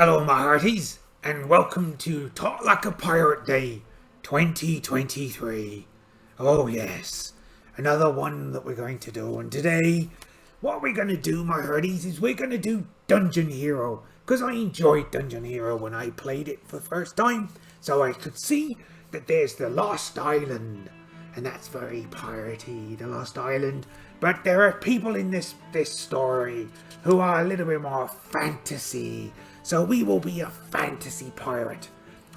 Hello my hearties, and welcome to Talk Like a Pirate Day 2023. Oh yes, another one that we're going to do. And today, what we're going to do, my hearties, is we're going to do Dungeon Hero. Because I enjoyed Dungeon Hero when I played it for the first time. So I could see that there's the Lost Island. And that's very piratey, the Lost Island. But there are people in this story who are a little bit more fantasy. So we will be a fantasy pirate.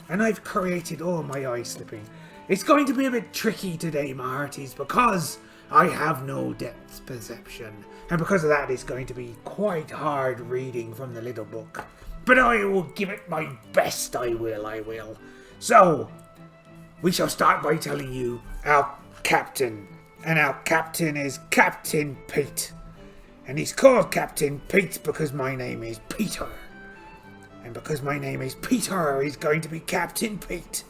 And I've created my eye slipping. It's going to be a bit tricky today, my hearties, because I have no depth perception. And because of that, it's going to be quite hard reading from the little book. But I will give it my best, I will. So, we shall start by telling you our captain. And our captain is Captain Pete. And he's called Captain Pete because my name is Peter. And because my name is Peter, he's going to be Captain Pete.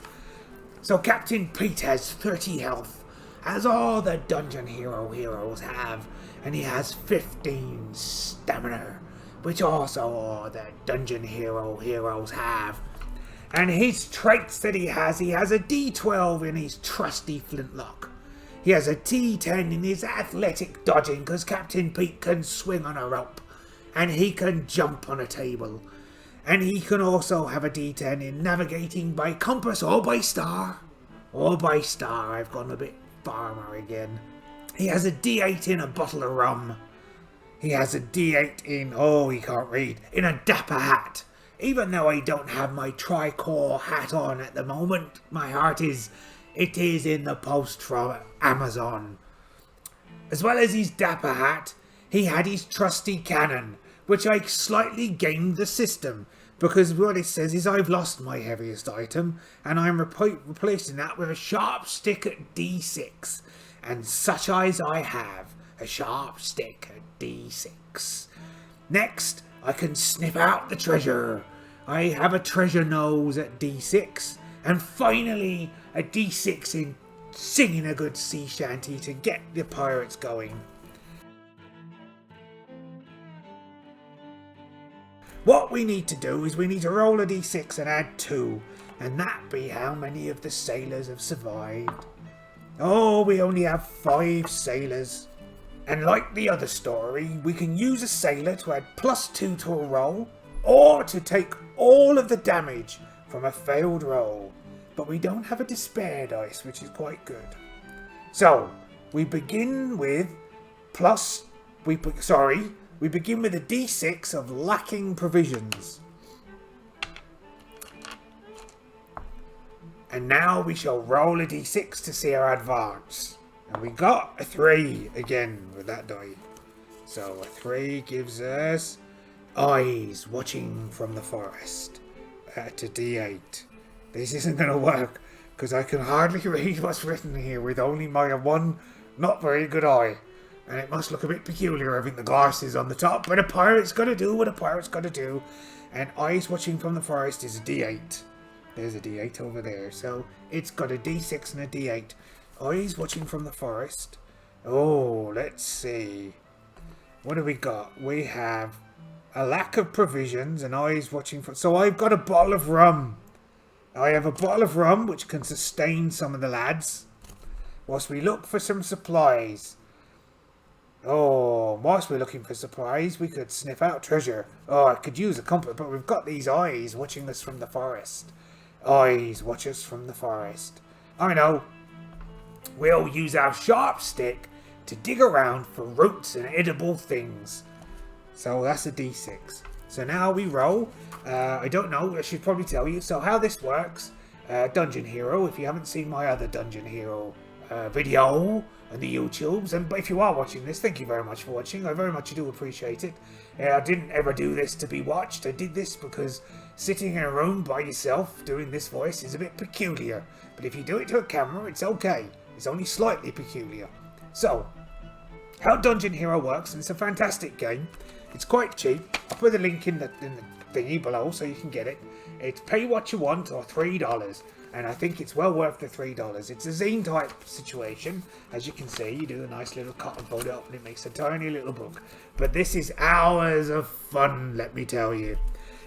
So Captain Pete has 30 health, as all the Dungeon Hero heroes have. And he has 15 stamina, which also all the Dungeon Hero heroes have. And his traits that he has a D12 in his trusty flintlock. He has a D10 in his athletic dodging, because Captain Pete can swing on a rope. And he can jump on a table. And he can also have a D10 in navigating by compass or by star. I've gone a bit farmer again. He has a D8 in a bottle of rum. He has a D8 in, he can't read, in a dapper hat. Even though I don't have my tricorn hat on at the moment, my heart is, it is in the post from Amazon. As well as his dapper hat, he had his trusty cannon, which I slightly gamed the system, because what it says is I've lost my heaviest item, and I'm replacing that with a sharp stick at D6. And such as I have, a sharp stick at D6. Next, I can sniff out the treasure. I have a treasure nose at D6. And finally, a D6 in singing a good sea shanty to get the pirates going. What we need to do is we need to roll a D6 and add 2. And that be how many of the sailors have survived. We only have 5 sailors. And like the other story, we can use a sailor to add +2 to a roll, or to take all of the damage from a failed roll. But we don't have a despair dice, which is quite good. So, we begin with we begin with a D6 of lacking provisions. And now we shall roll a D6 to see our advance. And we got a 3 again with that die. So a 3 gives us eyes watching from the forest at a D8. This isn't going to work because I can hardly read what's written here with only my one not very good eye. And it must look a bit peculiar having the glasses on the top, but a pirate's got to do what a pirate's got to do. And eyes watching from the forest is a D8. There's a D8 over there. So it's got a D6 and a D8. Eyes watching from the forest. Let's see. What do we got? We have a lack of provisions and eyes watching from... So I've got a bottle of rum. I have a bottle of rum which can sustain some of the lads. Whilst we look for some supplies. Whilst we're looking for supplies, we could sniff out treasure. I could use a compass, but we've got these eyes watching us from the forest. Eyes watch us from the forest. I know. We'll use our sharp stick to dig around for roots and edible things. So that's a D6. So now we roll. I don't know, I should probably tell you. So how this works, Dungeon Hero, if you haven't seen my other Dungeon Hero video on the YouTubes, and if you are watching this, thank you very much for watching. I very much do appreciate it. I didn't ever do this to be watched. I did this because sitting in a room by yourself doing this voice is a bit peculiar. But if you do it to a camera, it's okay. It's only slightly peculiar. So, how Dungeon Hero works, and it's a fantastic game. It's quite cheap. I'll put the link in the thingy below so you can get it. It's pay what you want or $3. And I think it's well worth the $3. It's a zine type situation. As you can see, you do a nice little cut and fold it up and it makes a tiny little book. But this is hours of fun, let me tell you.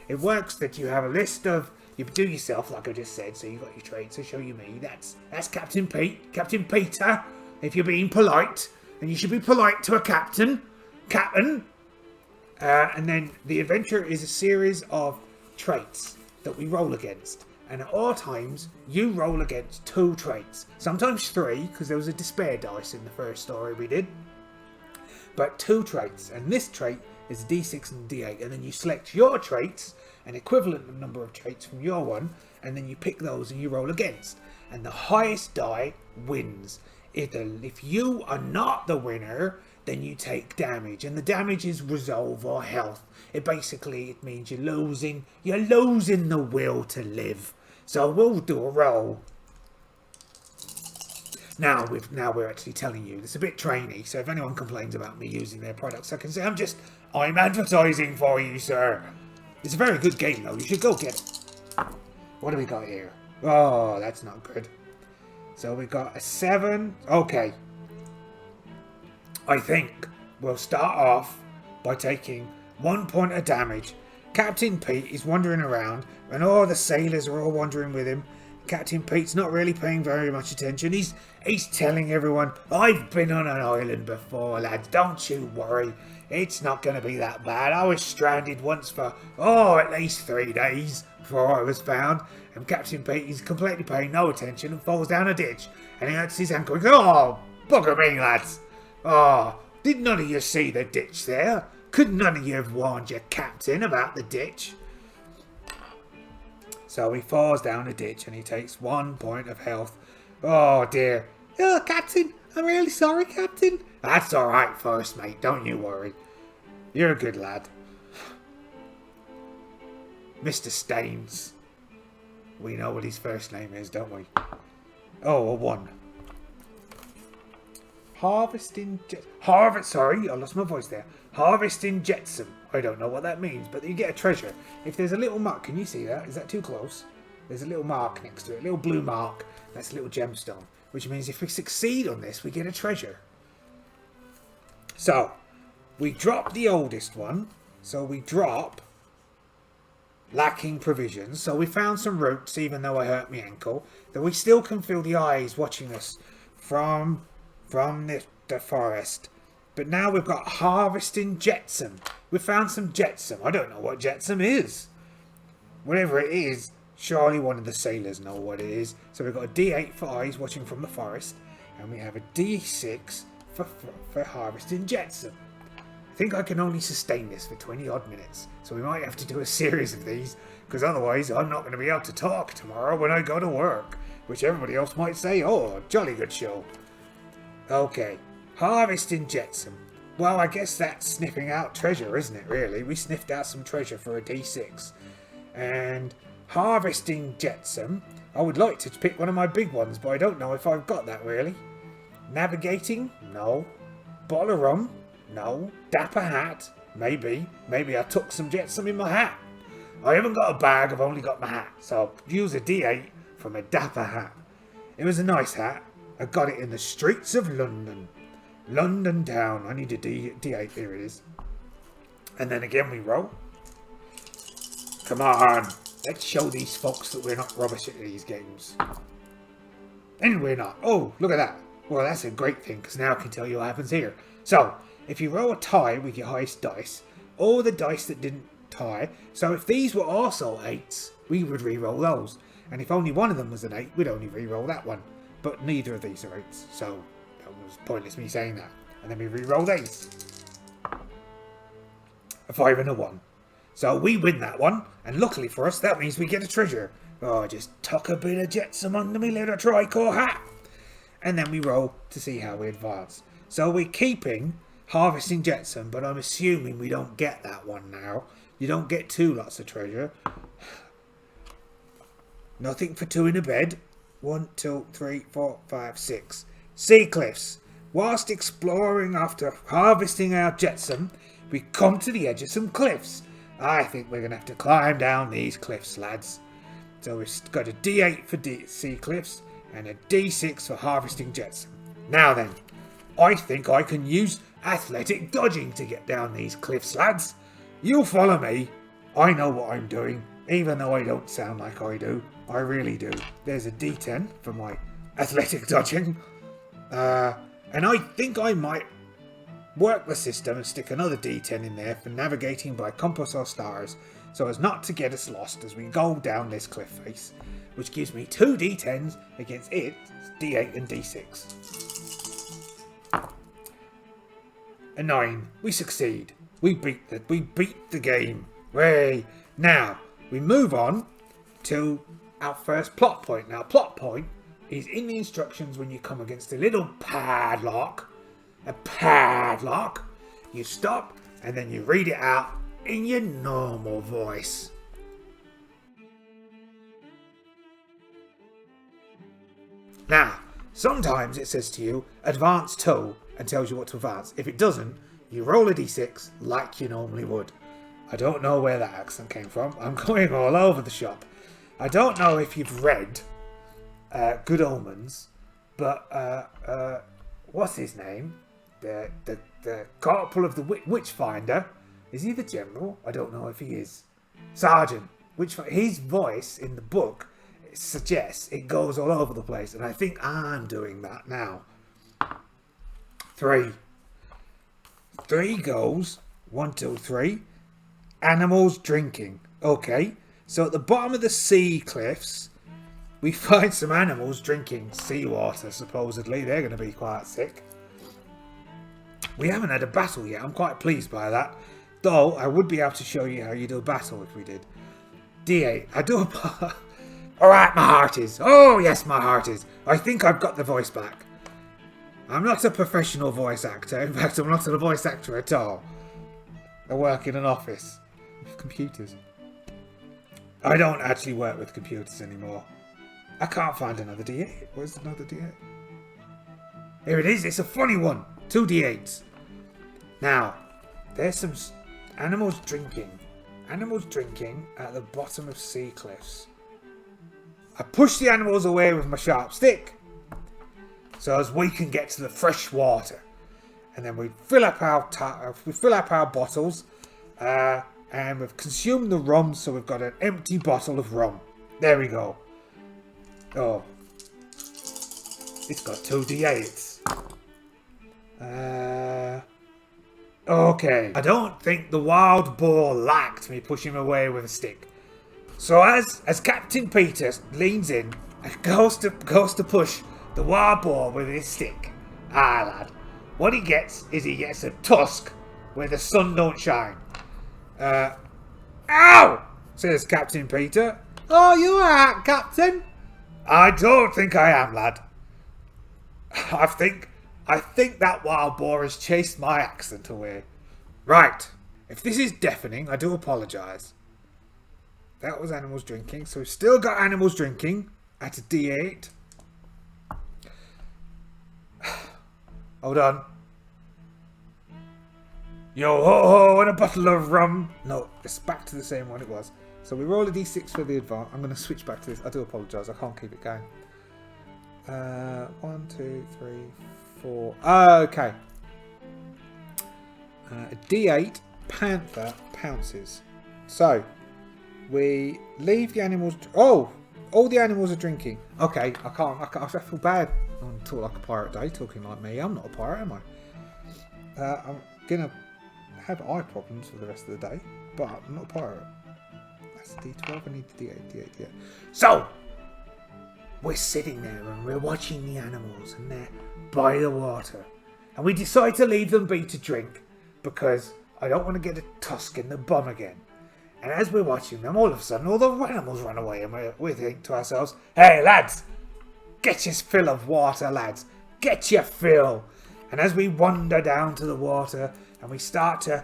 It works that you have a list of, you do yourself, like I just said, so you've got your traits, so show you me. That's Captain Pete, Captain Peter, if you're being polite. And you should be polite to a captain. And then the adventure is a series of traits that we roll against. And at all times, you roll against 2 traits. Sometimes 3, because there was a despair dice in the first story we did. But 2 traits. And this trait is D6 and D8. And then you select your traits, an equivalent number of traits from your one. And then you pick those and you roll against. And the highest die wins. If you are not the winner, then you take damage. And the damage is resolve or health. It means you're losing the will to live. So we'll do a roll. Now we're actually telling you. It's a bit trainy, so if anyone complains about me using their products, I can say I'm advertising for you, sir. It's a very good game though, you should go get it. What do we got here? Oh, that's not good. So we got a 7. Okay. I think we'll start off by taking 1 point of damage. Captain Pete is wandering around, and all the sailors are all wandering with him. Captain Pete's not really paying very much attention. He's telling everyone, I've been on an island before, lads. Don't you worry. It's not going to be that bad. I was stranded once for, at least 3 days before I was found. And Captain Pete is completely paying no attention and falls down a ditch. And he hurts his ankle. He goes, oh, bugger me, lads. Oh, did none of you see the ditch there? Could none of you have warned your captain about the ditch? So he falls down a ditch and he takes 1 point of health. Oh dear. Oh, Captain, I'm really sorry, Captain. That's alright, first mate, don't you worry. You're a good lad. Mr. Staines. We know what his first name is, don't we? Oh, a 1. Sorry, I lost my voice there. Harvesting Jetsam. I don't know what that means, but you get a treasure. If there's a little mark, can you see that? Is that too close? There's a little mark next to it, a little blue mark. That's a little gemstone, which means if we succeed on this, we get a treasure. So, we drop the oldest one. So we drop lacking provisions. So we found some roots, even though I hurt my ankle. That we still can feel the eyes watching us from the forest. But now we've got harvesting jetsam. We found some jetsam. I don't know what jetsam is. Whatever it is, surely one of the sailors know what it is. So we've got a D8 for eyes watching from the forest. And we have a D6 for harvesting jetsam. I think I can only sustain this for 20 odd minutes. So we might have to do a series of these. Because otherwise I'm not going to be able to talk tomorrow when I go to work. Which everybody else might say, oh, jolly good show. Okay. Harvesting jetsam. Well, I guess that's sniffing out treasure, isn't it, really? We sniffed out some treasure for a D6. And harvesting jetsam. I would like to pick one of my big ones, but I don't know if I've got that, really. Navigating? No. Bottle of rum? No. Dapper hat? Maybe. Maybe I took some jetsam in my hat. I haven't got a bag, I've only got my hat. So I'll use a D8 from a dapper hat. It was a nice hat. I got it in the streets of London. London town. I need a D8. Here it is. And then again we roll. Come on. Let's show these folks that we're not rubbish at these games. And we're not. Oh, look at that. Well, that's a great thing, because now I can tell you what happens here. So, if you roll a tie with your highest dice, all the dice that didn't tie, so if these were also 8s, we would re-roll those. And if only one of them was an 8, we'd only re-roll that one. But neither of these are 8s, so that was pointless me saying that. And then we re-roll these. A 5 and a 1. So we win that one, and luckily for us, that means we get a treasure. Oh, I just tuck a bit of jetsam under me little tricorn hat. And then we roll to see how we advance. So we're keeping harvesting jetsam, but I'm assuming we don't get that one now. You don't get 2 lots of treasure. Nothing for 2 in a bed. 1, 2, 3, 4, 5, 6. Sea cliffs. Whilst exploring after harvesting our jetsam, we come to the edge of some cliffs. I think we're going to have to climb down these cliffs, lads. So we've got a D8 for sea cliffs and a D6 for harvesting jetsam. Now then, I think I can use athletic dodging to get down these cliffs, lads. You'll follow me. I know what I'm doing, even though I don't sound like I do. I really do. There's a D10 for my athletic dodging. And I think I might work the system and stick another D10 in there for navigating by compass or stars, so as not to get us lost as we go down this cliff face, which gives me 2 D10s against its D8 and D6. A 9. We succeed. We beat the game. Way. Now we move on to our first plot point. Now, plot point is in the instructions when you come against a little padlock. A padlock. You stop and then you read it out in your normal voice. Now, sometimes it says to you, advance 2, and tells you what to advance. If it doesn't, you roll a d6 like you normally would. I don't know where that accent came from. I'm going all over the shop. I don't know if you've read Good Omens, but what's his name? The corporal of the Witchfinder. Is he the general? I don't know if he is. Sergeant. His voice in the book suggests it goes all over the place, and I think I'm doing that now. 3 goes 1, 2, 3. Animals drinking. Okay, so at the bottom of the sea cliffs, we find some animals drinking seawater. Supposedly, they're going to be quite sick. We haven't had a battle yet. I'm quite pleased by that. Though I would be able to show you how you do a battle if we did. D8. I do a. All right, my heart is. Oh yes, my heart is. I think I've got the voice back. I'm not a professional voice actor. In fact, I'm not a voice actor at all. I work in an office with computers. I don't actually work with computers anymore. I can't find another D8. Where's another D8? Here it is. It's a funny one. 2 D8s. Now, there's some animals drinking. Animals drinking at the bottom of sea cliffs. I push the animals away with my sharp stick, so as we can get to the fresh water, and then we fill up our bottles, and we've consumed the rum, so we've got an empty bottle of rum. There we go. Oh, it's got 2 D8s. Okay. I don't think the wild boar liked me pushing him away with a stick. So as Captain Peter leans in and goes to push the wild boar with his stick, lad, what he gets a tusk where the sun don't shine. Ow! Says Captain Peter. Oh, you alright, Captain? I don't think I am, lad. I think that wild boar has chased my accent away. Right. If this is deafening, I do apologise. That was animals drinking. So we've still got animals drinking at a D8. Hold on. Yo ho ho and a bottle of rum. No, it's back to the same one it was. So we roll a D6 for the advance. I'm going to switch back to this. I do apologise. I can't keep it going. 1, 2, 3, 4. Okay. A D8 panther pounces. So we leave the animals. Oh, all the animals are drinking. Okay, I can't. I feel bad on Talk Like a Pirate Day talking like me. I'm not a pirate, am I? I'm gonna have eye problems for the rest of the day, but I'm not a pirate. That's D12. I need the D8. So we're sitting there and we're watching the animals, and they're by the water, and we decide to leave them be to drink because I don't want to get a tusk in the bum again. And as we're watching them, all of a sudden, all the animals run away, and we think to ourselves, hey, lads, get your fill of water, lads. Get your fill. And as we wander down to the water, and we start to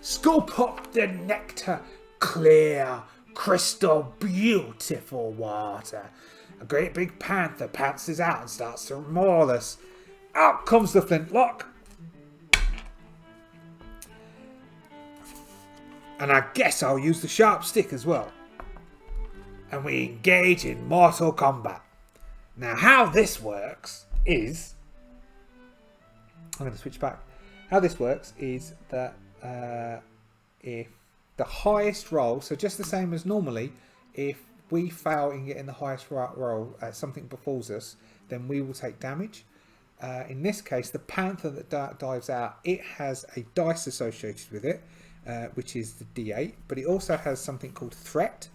scoop up the nectar, clear, crystal, beautiful water, a great big panther pounces out and starts to maul us. Out comes the flintlock. And I guess I'll use the sharp stick as well. And we engage in mortal combat. Now, how this works is... I'm going to switch back. How this works is that if the highest roll, so just the same as normally, if we fail in getting the highest roll, something befalls us, then we will take damage. In this case, the panther that dives out, it has a dice associated with it, which is the D8, but it also has something called threat,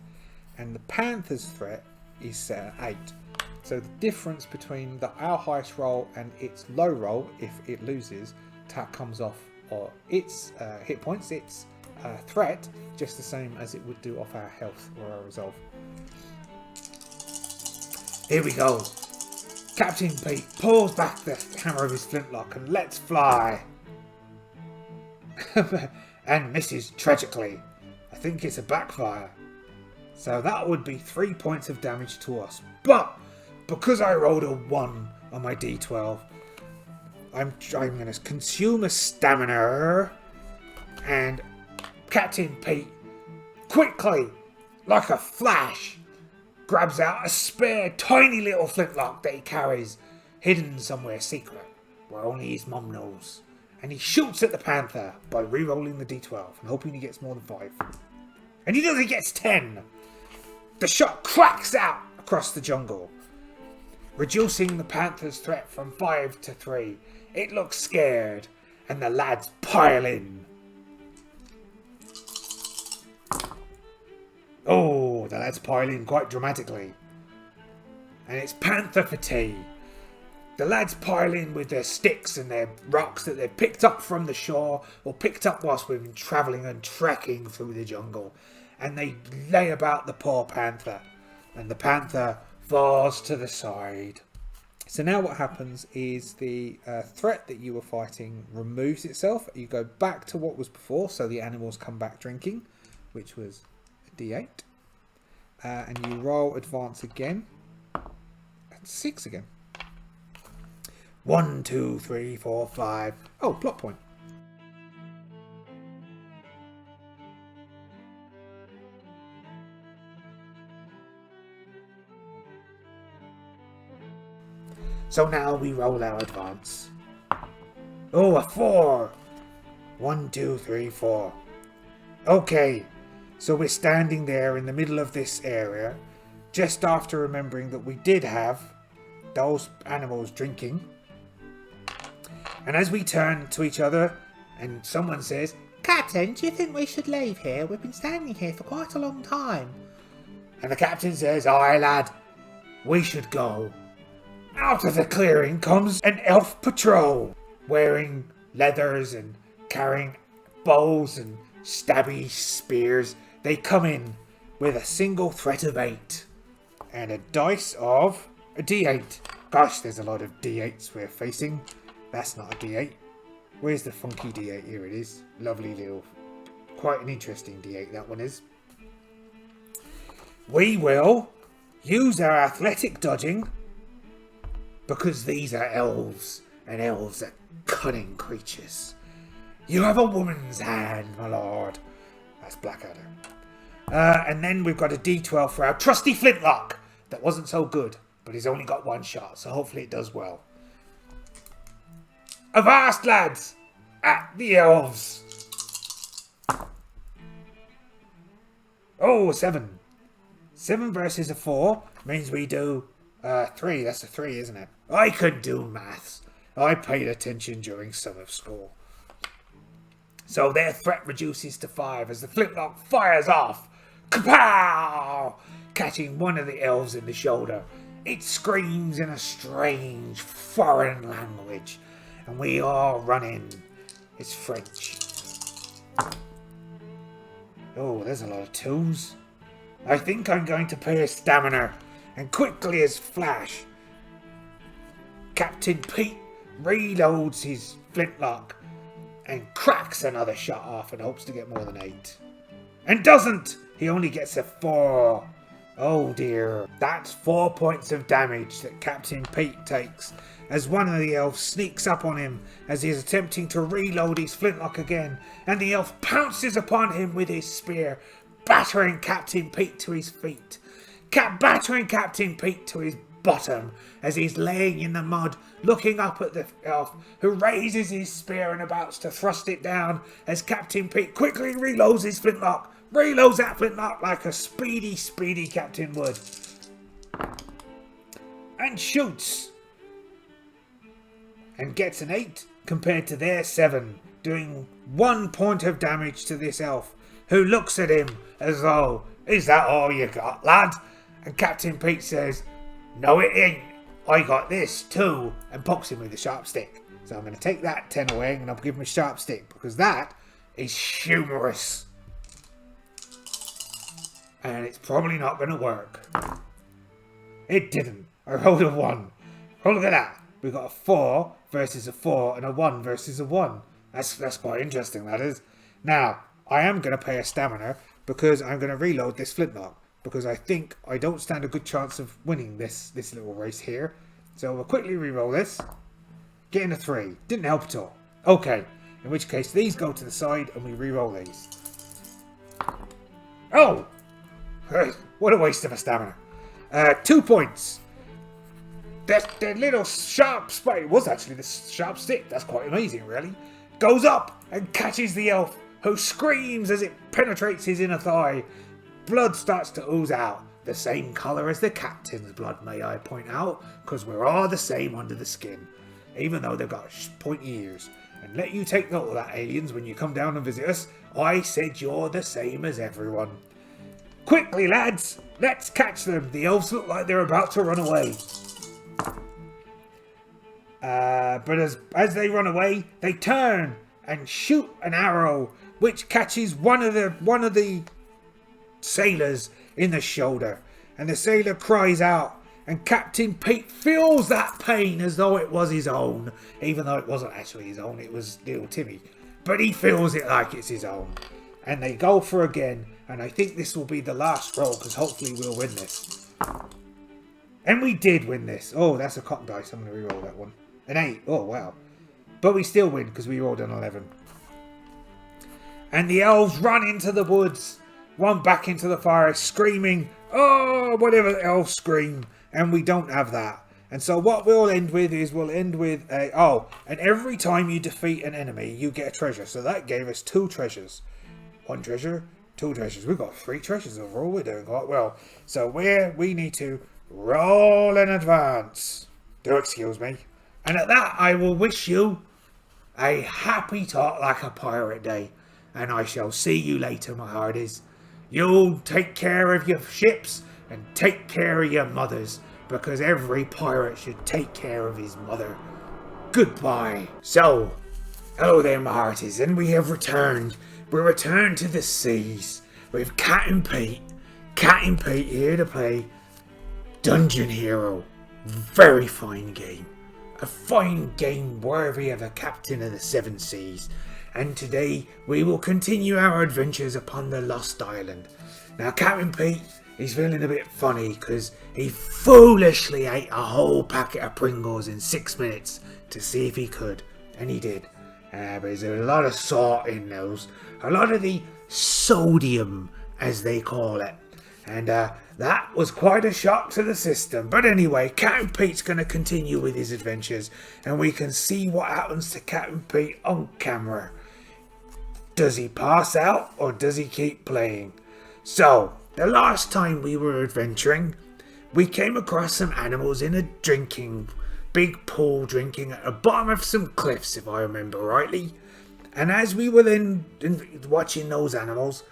and the panther's threat is 8. So the difference between our highest roll and its low roll, if it loses, comes off or its hit points, its threat, just the same as it would do off our health or our resolve. Here we go. Captain Pete pulls back the hammer of his flintlock and lets fly. And misses tragically. I think it's a backfire. So that would be 3 points of damage to us. But because I rolled a 1 on my d12, I'm going to consume a stamina, and Captain Pete quickly, like a flash, grabs out a spare tiny little flintlock that he carries hidden somewhere secret where only his mum knows, and he shoots at the panther by re-rolling the d12 and hoping he gets more than 5, and he does. He gets 10. The shot cracks out across the jungle, reducing the panther's threat from 5 to 3. It looks scared, and the lads pile in. Oh, the lads pile in quite dramatically. And it's panther for tea. The lads pile in with their sticks and their rocks that they've picked up from the shore or picked up whilst we've been travelling and trekking through the jungle. And they lay about the poor panther. And the panther falls to the side. So now what happens is the threat that you were fighting removes itself. You go back to what was before, so the animals come back drinking, which was a d8. And you roll advance again. At 6 again. 1, 2, 3, 4, 5. Oh, plot point. So now we roll our advance. Oh, a 4. 1, 2, 3, 4. Okay, so we're standing there in the middle of this area, just after remembering that we did have those animals drinking. And as we turn to each other, and someone says, "Captain, do you think we should leave here? We've been standing here for quite a long time." And the captain says, "Aye, lad, we should go." Out of the clearing comes an elf patrol, wearing leathers and carrying bows and stabby spears. They come in with a single threat of 8 and a dice of a d8. Gosh, there's a lot of d8s we're facing. That's not a d8. Where's the funky d8? Here it is. Lovely little, quite an interesting d8 that one is. We will use our athletic dodging, because these are elves, and elves are cunning creatures. You have a woman's hand, my lord. That's Blackadder. And then we've got a d12 for our trusty flintlock. That wasn't so good, but he's only got 1 shot, so hopefully it does well. Avast, lads! At the elves! Oh, 7. 7 versus a 4 means we do 3. That's a 3, isn't it? I could do maths. I paid attention during summer school. So their threat reduces to 5 as the flintlock fires off. Kapow! Catching one of the elves in the shoulder. It screams in a strange foreign language, and we all run in. It's French. Oh, there's a lot of 2s. I think I'm going to pay a stamina, and quickly as flash, Captain Pete reloads his flintlock and cracks another shot off and hopes to get more than 8. And doesn't! He only gets a 4. Oh dear. That's 4 points of damage that Captain Pete takes as one of the elves sneaks up on him as he is attempting to reload his flintlock again, and the elf pounces upon him with his spear, battering Captain Pete to his feet. Battering Captain Pete to his bottom as he's laying in the mud, looking up at the elf, who raises his spear and abouts to thrust it down as Captain Pete quickly reloads his flintlock, reloads that flintlock like a speedy captain would, and shoots, and gets an 8 compared to their 7, doing 1 point of damage to this elf, who looks at him as though, is that all you got, lad? And Captain Pete says, no it ain't, I got this too, and pokes him with a sharp stick. So I'm going to take that 10 away and I'll give him a sharp stick, because that is humorous. And it's probably not going to work. It didn't. I rolled a 1. Oh, look at that. We got a 4 versus a 4 and a 1 versus a 1. That's quite interesting, that is. Now, I am going to pay a stamina because I'm going to reload this flintlock, because I think I don't stand a good chance of winning this little race here. So we'll quickly re-roll this. Getting a 3. Didn't help at all. Okay, in which case these go to the side and we re-roll these. Oh! What a waste of a stamina. 2 points. The little sharp spike, it was actually the sharp stick, that's quite amazing really, goes up and catches the elf, who screams as it penetrates his inner thigh. Blood starts to ooze out, the same colour as the captain's blood, may I point out, because we're all the same under the skin, even though they've got pointy ears. And let you take note of that, aliens, when you come down and visit us. I said you're the same as everyone. Quickly, lads, let's catch them. The elves look like they're about to run away. But as they run away, they turn and shoot an arrow, which catches one of the sailors in the shoulder, and the sailor cries out, and Captain Pete feels that pain as though it was his own, even though it wasn't actually his own, it was little Timmy, but he feels it like it's his own. And they go for again, and I think this will be the last roll, because hopefully we'll win this. And we did win this. Oh, that's a cock dice. I'm going to re-roll that one. An 8. Oh, wow. But we still win because we rolled an 11. And the elves run into the woods. One back into the forest, screaming, oh, whatever the elves scream. And we don't have that. And so what we'll end with is and every time you defeat an enemy, you get a treasure. So that gave us 2 treasures. 1 treasure, 2 treasures. We've got 3 treasures overall. We're doing quite well. So we need to roll in advance. Do excuse me. And at that, I will wish you a happy Talk Like a Pirate Day. And I shall see you later, my hearties. You'll take care of your ships and take care of your mothers, because every pirate should take care of his mother. Goodbye. So, hello there, my hearties, and we have returned. We returned to the seas with Cat and Pete. Cat and Pete here to play Dungeon Hero. Very fine game. A fine game worthy of a captain of the 7 seas. And today we will continue our adventures upon the Lost Island. Now Captain Pete, he's feeling a bit funny because he foolishly ate a whole packet of Pringles in 6 minutes to see if he could. And he did. But there's a lot of salt in those. A lot of the sodium, as they call it. And that was quite a shock to the system. But anyway, Captain Pete's going to continue with his adventures. And we can see what happens to Captain Pete on camera. Does he pass out or does he keep playing? So, the last time we were adventuring, we came across some animals in a big pool drinking at the bottom of some cliffs, if I remember rightly. And as we were then watching those animals,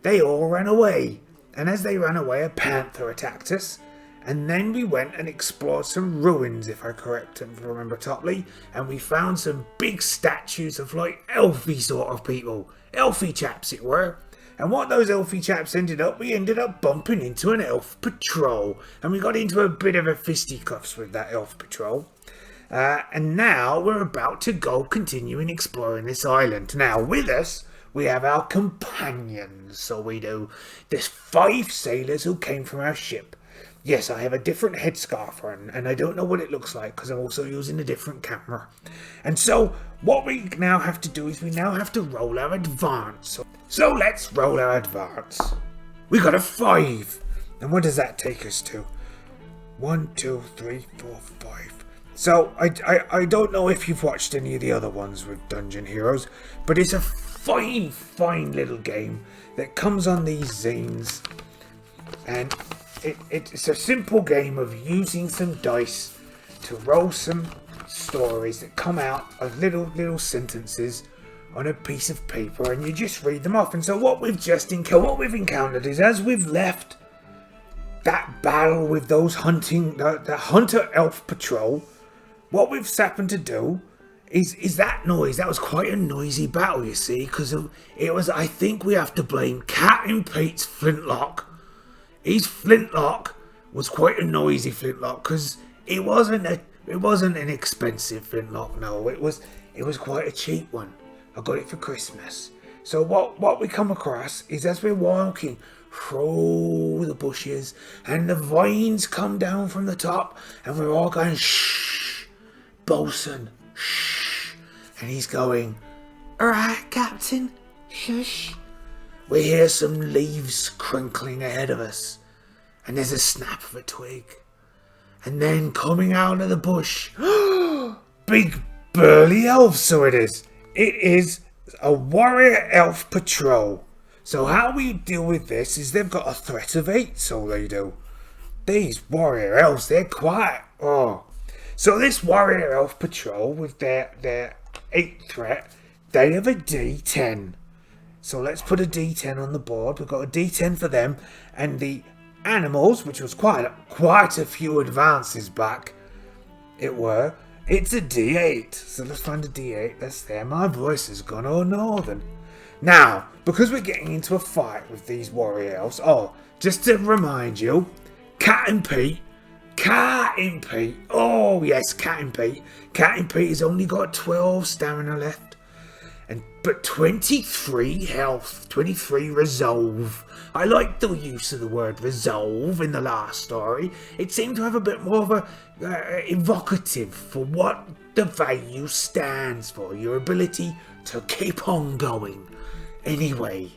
they all ran away. And as they ran away, a panther attacked us. And then we went and explored some ruins, if I remember toply. And we found some big statues of like elfy sort of people. Elfy chaps it were. And what those elfy chaps we ended up bumping into an elf patrol. And we got into a bit of a fisticuffs with that elf patrol. And now we're about to go continuing exploring this island. Now with us, we have our companions. So we do. There's 5 sailors who came from our ship. Yes, I have a different headscarf on, and I don't know what it looks like because I'm also using a different camera. And so, what we now have to do is we now have to roll our advance. So let's roll our advance. We got a 5. And what does that take us to? 1, 2, 3, 4, 5. So, I don't know if you've watched any of the other ones with Dungeon Heroes, but it's a fine little game that comes on these zines, and it's a simple game of using some dice to roll some stories that come out of little sentences on a piece of paper, and you just read them off. And so what we've encountered is, as we've left that battle with those the hunter elf patrol, what we've happened to do is that noise. That was quite a noisy battle, you see, because it was. I think we have to blame Captain Pete's flintlock. His flintlock was quite a noisy flintlock, because it wasn't an expensive flintlock. No, it was quite a cheap one. I got it for Christmas. So what we come across is, as we're walking through the bushes and the vines come down from the top, and we're all going, shh, bosun, shh, and he's going, alright, Captain, shush. We hear some leaves crinkling ahead of us, and there's a snap of a twig, and then coming out of the bush, big burly elf. So it is a warrior elf patrol. So how we deal with this is, they've got a threat of 8, so they do. These warrior elves, they're quiet. So this warrior elf patrol, with their 8 threat, they have a D10. So let's put a D10 on the board. We've got a D10 for them, and the animals, which was quite a few advances back, it's a D8. So let's find a D8 that's there. My voice has gone all northern. Now, because we're getting into a fight with these warrior elves, just to remind you, Captain Pete, oh yes, Captain Pete has only got 12 stamina left, but 23 health, 23 resolve. I like the use of the word resolve in the last story. It seemed to have a bit more of a evocative for what the value stands for, your ability to keep on going. Anyway,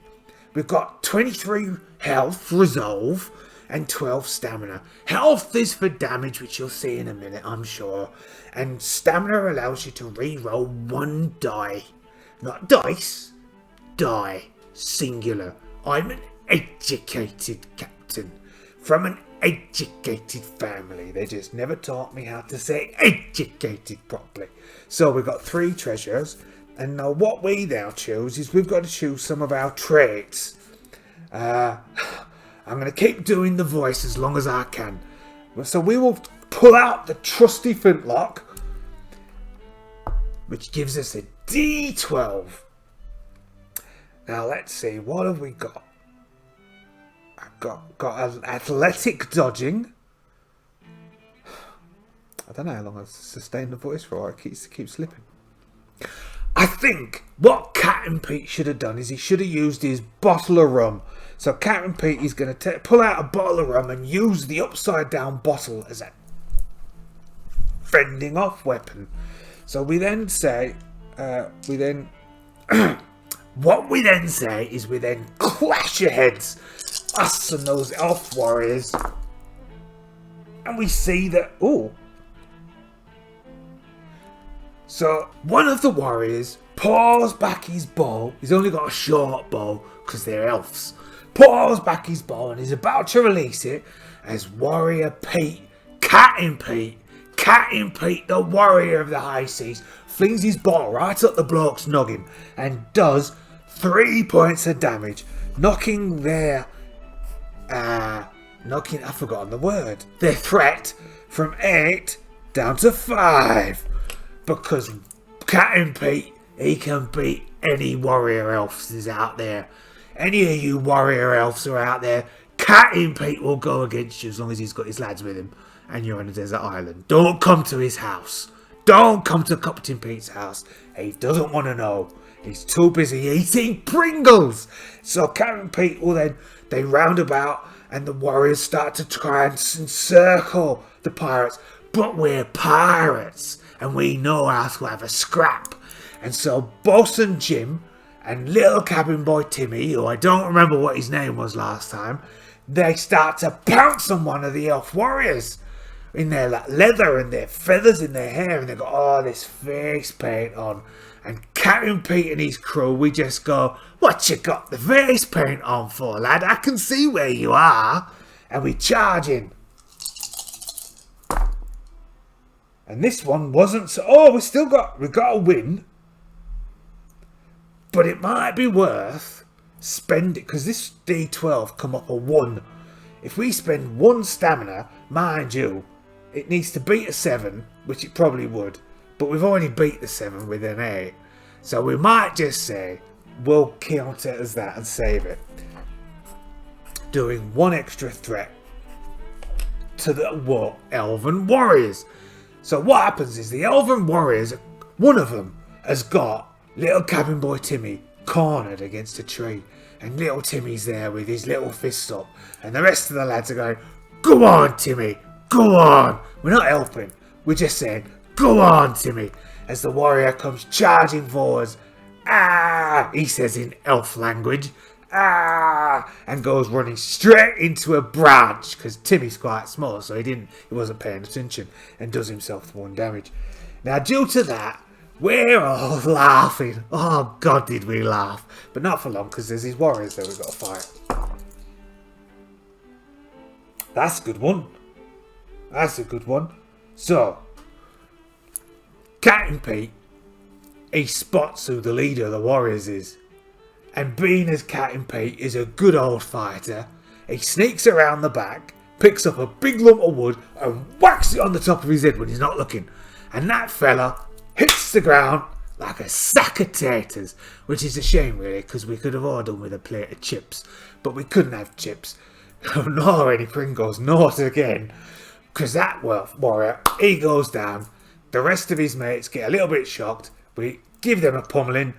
we've got 23 health, resolve, and 12 stamina. Health is for damage, which you'll see in a minute, I'm sure. And stamina allows you to re-roll 1 die. Not dice, die, singular. I'm an educated captain from an educated family. They just never taught me how to say educated properly. So we've got 3 treasures. And now what we now choose is, we've got to choose some of our traits. I'm going to keep doing the voice as long as I can. So we will pull out the trusty flintlock, which gives us a D12. Now let's see, what have we got? I've got an athletic dodging. I don't know how long I've sustained the voice for. It keeps slipping. I think what Captain Pete should have done is, he should have used his bottle of rum. So Captain Pete is going to pull out a bottle of rum and use the upside down bottle as a fending off weapon. So we then say, what we then say is, we then clash your heads, us and those elf warriors, and we see that, so one of the warriors pulls back his bow. He's only got a short bow because they're elves. Pulls back his bow and is about to release it, as warrior Pete, Captain Pete, the warrior of the high seas, flings his bow right up the bloke's noggin and does 3 points of damage, knocking their I've forgotten the word. Their threat from 8 down to 5. Because Captain Pete, he can beat any warrior elves is out there. Any of you warrior elves are out there, Captain Pete will go against you as long as he's got his lads with him and you're on a desert island. Don't come to his house. Don't come to Captain Pete's house. He doesn't want to know. He's too busy eating Pringles. So Captain Pete will then, they round about, and the warriors start to try and encircle the pirates. But we're pirates, and we know how to have a scrap. And so Bosun Jim and little cabin boy Timmy, who I don't remember what his name was last time, they start to pounce on one of the elf warriors. in their like leather and their feathers in their hair, and they've got all this face paint on. And Captain Pete and his crew, we just go, "What you got the face paint on for, lad? I can see where you are." And we charge in. And this one wasn't so... Oh, we got a win. But it might be worth spending... Because this D12 come up a 1. If we spend 1 stamina, mind you, it needs to beat a 7, which it probably would. But we've already beat the 7 with an 8. So we might just say, we'll count it as that and save it. Doing 1 extra threat to the Elven Warriors. So what happens is the Elven Warriors, one of them has got little cabin boy Timmy cornered against a tree. And little Timmy's there with his little fist up. And the rest of the lads are going, "Go on, Timmy, go on." We're not helping. We're just saying, "Go on, Timmy." As the warrior comes charging forwards. "Ah," he says in elf language. "Ah," and goes running straight into a branch because Timmy's quite small, so he wasn't paying attention and does himself 1 damage. Now, due to that, we're all laughing. Oh God, did we laugh? But not for long because there's these warriors that we've got to fight. That's a good one. That's a good one. So, Captain Pete, he spots who the leader of the warriors is. And being as Captain Pete is a good old fighter, he sneaks around the back, picks up a big lump of wood and whacks it on the top of his head when he's not looking. And that fella hits the ground like a sack of taters, which is a shame really, because we could have all done with a plate of chips. But we couldn't have chips, nor any Pringles, not again. Because that warrior, he goes down. The rest of his mates get a little bit shocked. We give them a pummeling,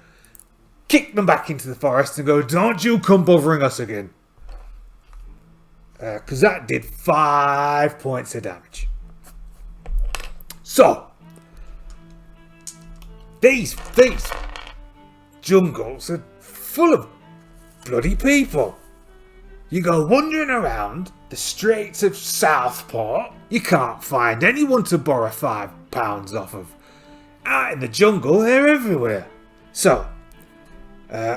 kick them back into the forest and go, "Don't you come bothering us again." Because that did 5 points of damage. So, these jungles are full of bloody people. You go wandering around the streets of Southport, you can't find anyone to borrow £5 off of. Out in the jungle, they're everywhere. So,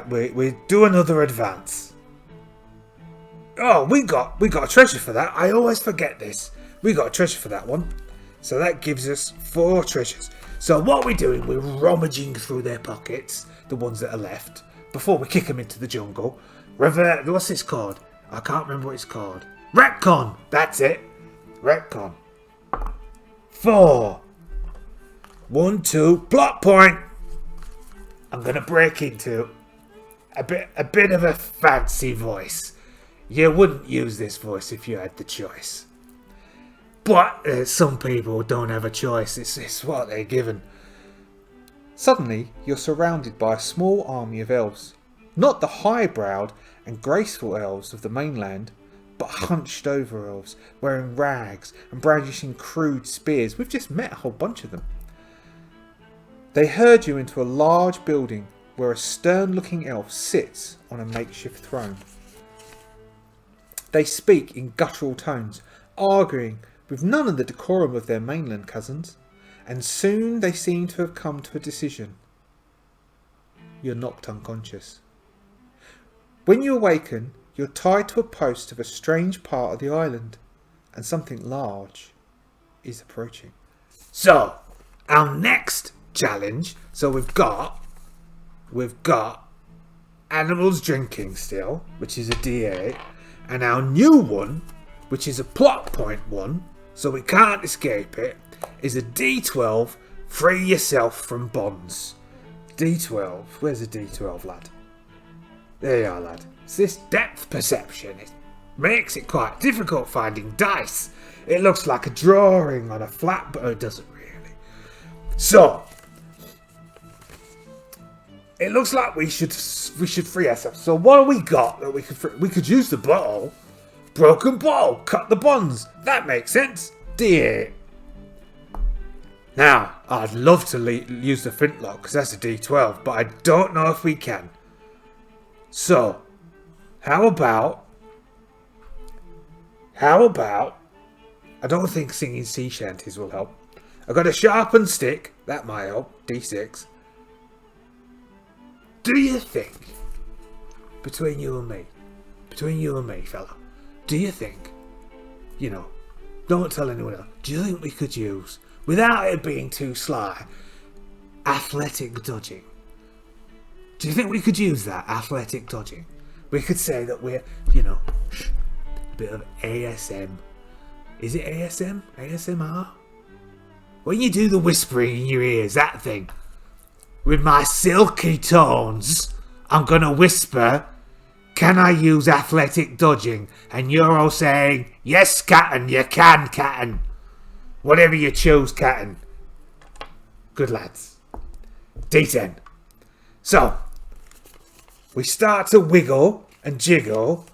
we do another advance. Oh, we got a treasure for that. I always forget this. We got a treasure for that one. So that gives us 4 treasures. So what we're doing, we're rummaging through their pockets, the ones that are left, before we kick them into the jungle. What's this called? I can't remember what it's called. Retcon. That's it. Retcon. 4. 1, 2. Plot point. I'm gonna break into a bit of a fancy voice. You wouldn't use this voice if you had the choice. But some people don't have a choice. It's what they're given. Suddenly, you're surrounded by a small army of elves. Not the high-browed and graceful elves of the mainland, but hunched-over elves, wearing rags and brandishing crude spears. We've just met a whole bunch of them. They herd you into a large building where a stern-looking elf sits on a makeshift throne. They speak in guttural tones, arguing with none of the decorum of their mainland cousins, and soon they seem to have come to a decision. You're knocked unconscious. When you awaken, you're tied to a post of a strange part of the island, and something large is approaching. So, our next challenge. So we've got animals drinking still, which is a D8, and our new one, which is a plot point one, so we can't escape it, is a D12. Free yourself from bonds. D12. Where's the D12, lad? There you are, lad. It's this depth perception. It makes it quite difficult finding dice. It looks like a drawing on a flat, but it doesn't really. So, it looks like we should free ourselves. So what have we got that we could free? We could use the bottle. Broken bottle. Cut the bonds. That makes sense. D8. Now, I'd love to use the flintlock because that's a D12, but I don't know if we can. So, how about I don't think singing sea shanties will help. I've got a sharpened stick. That might help. D6. Do you think, between you and me, fella, do you think, don't tell anyone else, do you think we could use, without it being too sly, athletic dodging? Do you think we could use that, athletic dodging? We could say that we're, a bit of ASM. Is it ASM? ASMR? When you do the whispering in your ears, that thing, with my silky tones, I'm going to whisper, can I use athletic dodging? And you're all saying, yes, Captain, you can, Captain. Whatever you choose, Captain. Good lads. D10. So, we start to wiggle and jiggle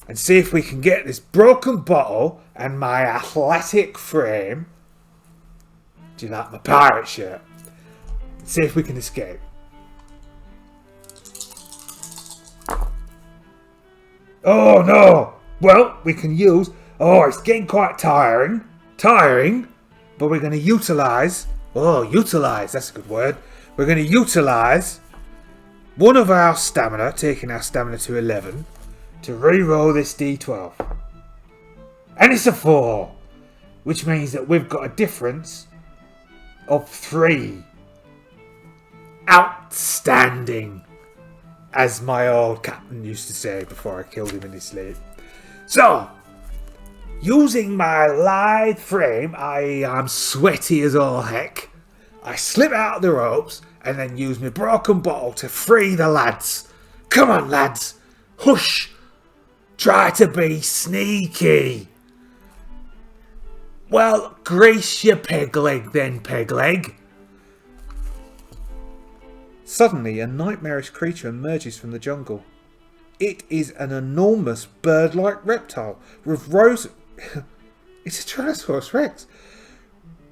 and see if we can get this broken bottle and my athletic frame. Do you like my pirate shirt? See if we can escape. Oh no! Well, we can use... Oh, it's getting quite tiring, but we're going to utilise... Oh, utilise, that's a good word. We're going to utilise one of our stamina, taking our stamina to 11, to re-roll this D12. And it's a 4, which means that we've got a difference of 3. Outstanding, as my old captain used to say before I killed him in his sleep. So, using my lithe frame, I'm sweaty as all heck. I slip out the ropes and then use my broken bottle to free the lads. Come on, lads. Hush. Try to be sneaky. Well, grease your peg leg then, peg leg. Suddenly, a nightmarish creature emerges from the jungle. It is an enormous bird-like reptile with rows... It's a Tyrannosaurus Rex.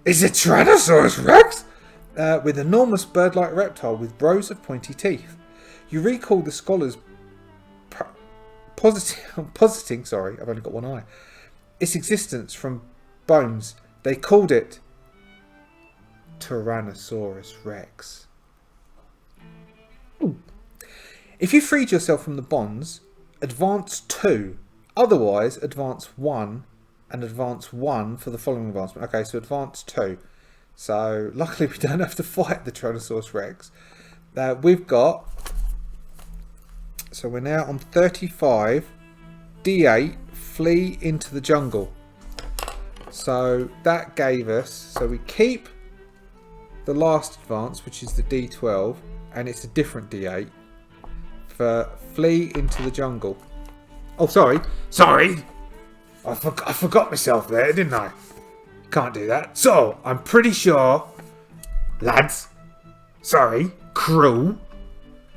It's a Tyrannosaurus Rex? With enormous bird-like reptile with rows of pointy teeth. You recall the scholars positing, I've only got one eye, its existence from bones. They called it Tyrannosaurus Rex. If you freed yourself from the bonds, advance 2. Otherwise, advance 1 and advance 1 for the following advancement. Okay, so advance 2. So, luckily we don't have to fight the Tyrannosaurus Rex. We've got... So we're now on 35. D8, flee into the jungle. So that gave us... So we keep the last advance, which is the D12. And it's a different D8 for flee into the jungle. Oh, sorry. I forgot myself there, didn't I? Can't do that. So, I'm pretty sure, lads, crew.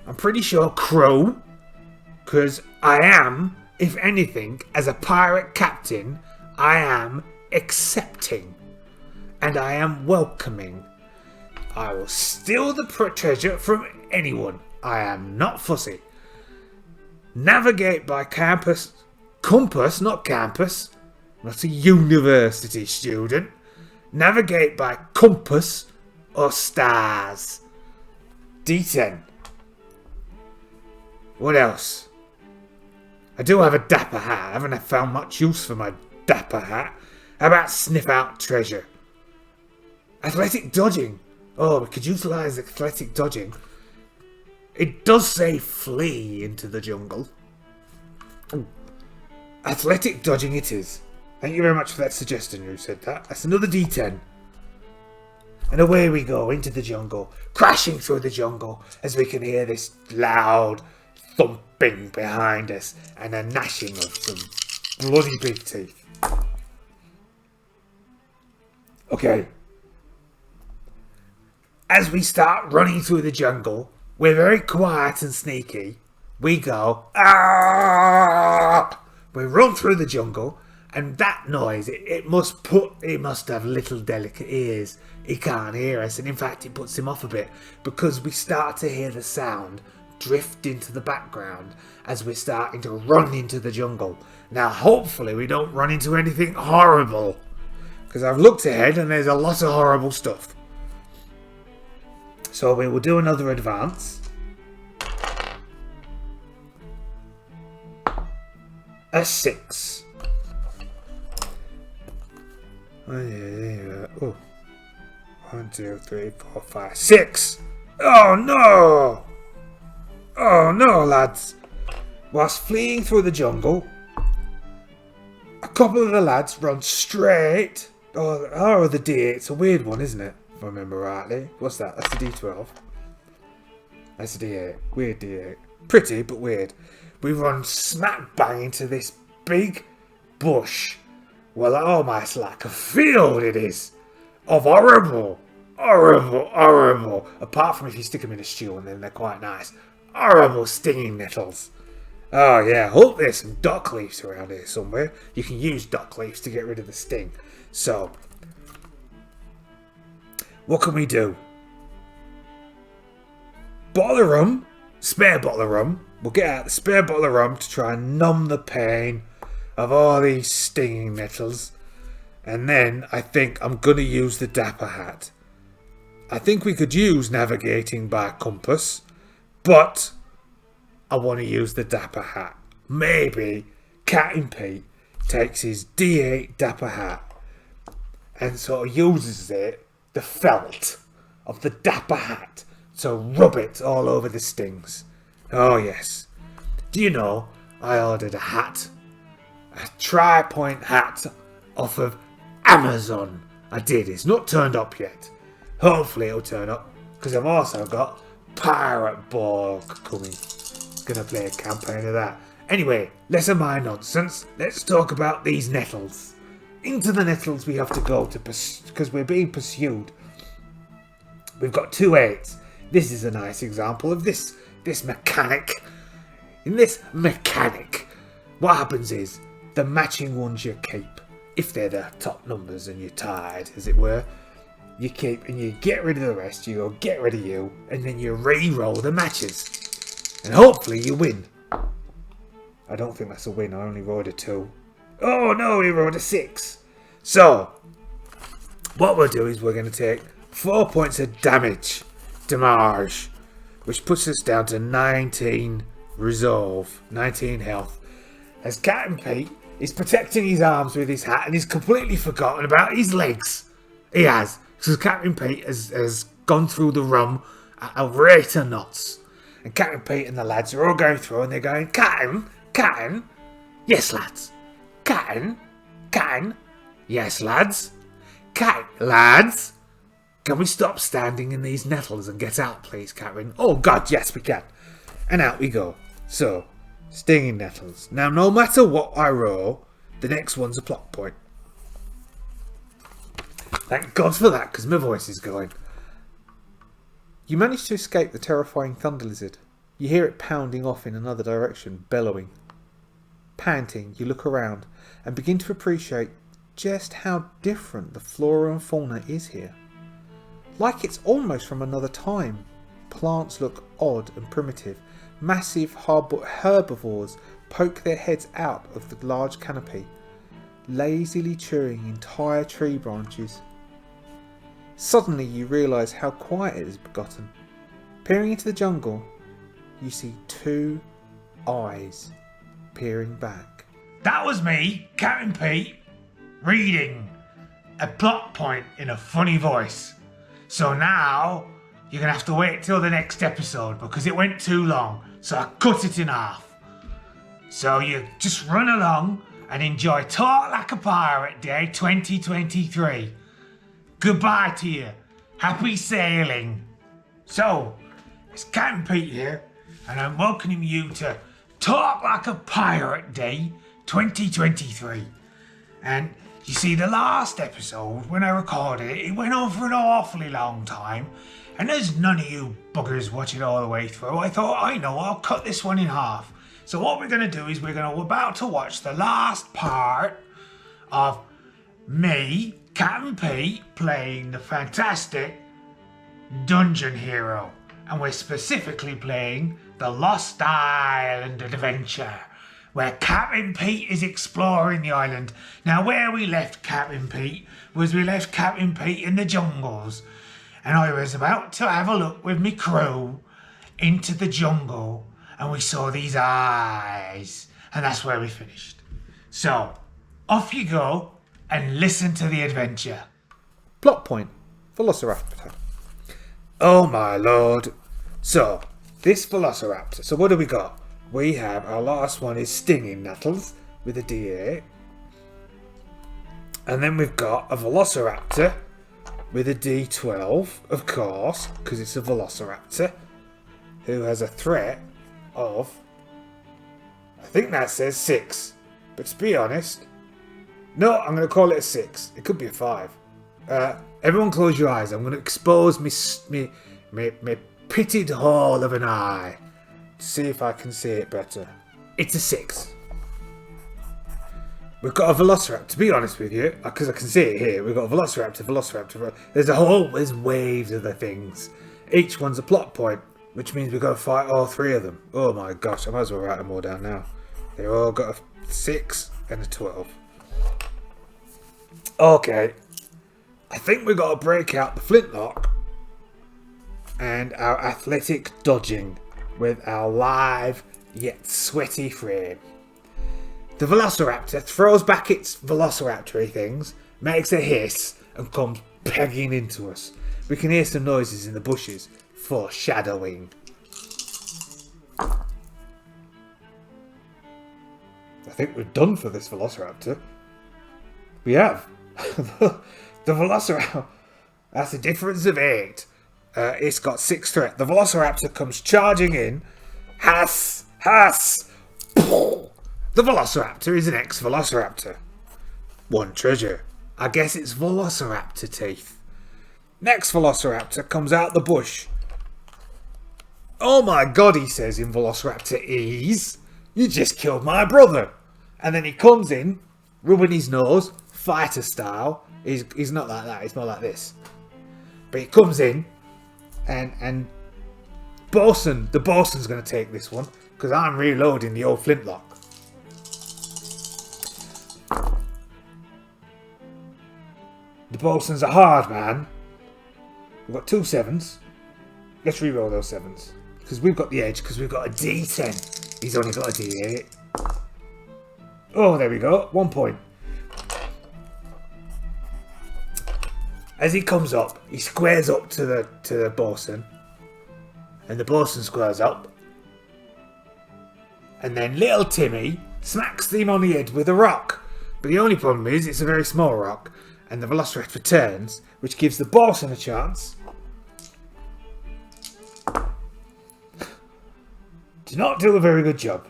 I'm pretty sure crew, because I am, if anything, as a pirate captain, I am accepting and I am welcoming. I will steal the treasure from anyone. I am not fussy. Navigate by compass, not campus. Not a university student. Navigate by compass or stars. D10. What else? I do have a dapper hat. I haven't found much use for my dapper hat. How about sniff out treasure? Athletic dodging. Oh, we could utilise athletic dodging. It does say flee into the jungle. Ooh. Athletic dodging it is. Thank you very much for that suggestion, who said that. That's another D10. And away we go into the jungle, crashing through the jungle as we can hear this loud thumping behind us and a gnashing of some bloody big teeth. Okay. As we start running through the jungle, we're very quiet and sneaky. We go, ah! We run through the jungle, and that noise, it must have little delicate ears. He can't hear us, and in fact it puts him off a bit, because we start to hear the sound drift into the background as we're starting to run into the jungle. Now hopefully we don't run into anything horrible. Because I've looked ahead and there's a lot of horrible stuff. So we will do another advance. A 6. Oh. 1, 2, 3, 4, 5, 6. Oh no! Oh no, lads. Whilst fleeing through the jungle, a couple of the lads run straight. Oh, the D8. It's a weird one, isn't it? If I remember rightly. What's that? That's the D12. That's a D8. Weird D8. Pretty, but weird. We run smack bang into this big bush. Well, almost like a field it is. Of horrible. Apart from if you stick them in a stew and then they're quite nice. Horrible stinging nettles. Oh yeah, hope there's some dock leaves around here somewhere. You can use dock leaves to get rid of the sting. So, what can we do? Bottle of rum. Spare bottle of rum. We'll get out the spare bottle of rum to try and numb the pain of all these stinging nettles. And then I think I'm going to use the Dapper Hat. I think we could use navigating by compass, but I want to use the Dapper Hat. Maybe Captain Pete takes his D8 Dapper Hat and sort of uses it, the felt of the Dapper Hat, to rub it all over the stings. Oh yes. Do you know, I ordered a hat, a tri-point hat off of Amazon. I did. It's not turned up yet. Hopefully it'll turn up, because I've also got Pirate Borg coming. Gonna play a campaign of that. Anyway, less of my nonsense. Let's talk about these nettles. Into the nettles we have to go to because we're being pursued. We've got 2 8s. This is a nice example of this mechanic. In this mechanic, what happens is the matching ones you keep. If they're the top numbers and you're tied, as it were, you keep and you get rid of the rest. You go get rid of you, and then you re-roll the matches, and hopefully you win. I don't think that's a win. I only rolled a 2. Oh no, he rolled a 6. So what we'll do is we're going to take 4 points of damage, which puts us down to 19 resolve, 19 health. As Captain Pete is protecting his arms with his hat and he's completely forgotten about his legs. He has. Because Captain Pete has gone through the rum at a rate of knots. And Captain Pete and the lads are all going through and they're going, Captain, yes lads. Captain, yes lads. Lads, can we stop standing in these nettles and get out please, Captain? Oh God, yes we can. And out we go. So, stinging nettles. Now, no matter what I roll, the next one's a plot point. Thank God for that, because my voice is going. You manage to escape the terrifying thunder lizard. You hear it pounding off in another direction, bellowing. Panting, you look around and begin to appreciate just how different the flora and fauna is here. Like it's almost from another time. Plants look odd and primitive. Massive herbivores poke their heads out of the large canopy, lazily chewing entire tree branches. Suddenly you realise how quiet it has gotten. Peering into the jungle, you see 2 eyes peering back. That was me, Captain Pete, reading a plot point in a funny voice. So now you're going to have to wait till the next episode because it went too long. So I cut it in half. So you just run along and enjoy Talk Like a Pirate Day 2023. Goodbye to you. Happy sailing. So, it's Captain Pete here, and I'm welcoming you to Talk Like a Pirate Day 2023. And you see, the last episode, when I recorded it, it went on for an awfully long time. And as none of you buggers watch it all the way through, I thought, I know, I'll cut this one in half. So what we're going to do is we're about to watch the last part of me, Captain Pete, playing the fantastic Dungeon Hero. And we're specifically playing the Lost Island Adventure where Captain Pete is exploring the island. Now, where we left Captain Pete was we left Captain Pete in the jungles. And I was about to have a look with me crew into the jungle. And we saw these eyes. And that's where we finished. So, off you go and listen to the adventure. Plot point. Velociraptor. Oh my lord. So, this Velociraptor. So what do we got? We have, our last one is Stinging Nettles with a D8. And then we've got a Velociraptor with a D12, of course, because it's a Velociraptor, who has a threat of, I think that says 6. But to be honest, no, I'm going to call it a 6. It could be a 5. Everyone close your eyes. I'm going to expose me pitted hole of an eye to see if I can see it better. It's a 6. We've got a Velociraptor, to be honest with you, because I can see it here. We've got a Velociraptor. There's waves of the things. Each one's a plot point, which means we've got to fight all 3 of them. Oh my gosh, I might as well write them all down now. They've all got a 6 and a 12. Okay. I think we've got to break out the flintlock and our athletic dodging with our live yet sweaty frame. The Velociraptor throws back its Velociraptor-y things, makes a hiss, and comes pegging into us. We can hear some noises in the bushes, foreshadowing. I think we're done for this Velociraptor. We have. The Velociraptor, that's a difference of 8. It's got 6 threat. The Velociraptor comes charging in. Hass! The Velociraptor is an ex-Velociraptor. 1 treasure. I guess it's Velociraptor teeth. Next Velociraptor comes out the bush. Oh my god, he says in Velociraptor ease. You just killed my brother. And then he comes in, rubbing his nose, fighter style. He's not like that, he's more like this. But he comes in, and the bosun's going to take this one, because I'm reloading the old flintlock. The bosun's a hard man. We've got 2 7s. Let's reroll those 7s. Because we've got the edge, because we've got a D10. He's only got a D8. Oh, there we go. 1 point. As he comes up, he squares up to the bosun. And the bosun squares up. And then little Timmy smacks him on the head with a rock. But the only problem is it's a very small rock. And the Velociraptor returns, which gives the bosun a chance. Do not do a very good job.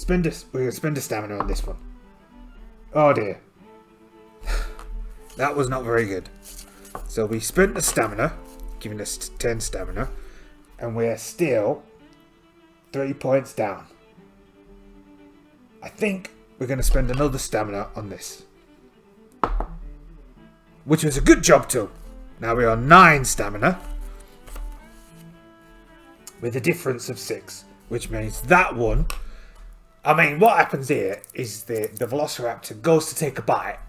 We're going to spend a stamina on this one. Oh dear. That was not very good. So we spent the stamina, giving us 10 stamina, and we're still 3 points down. I think we're going to spend another stamina on this. Which was a good job too. Now we are 9 stamina. With a difference of 6. Which means that one... I mean, what happens here is the Velociraptor goes to take a bite.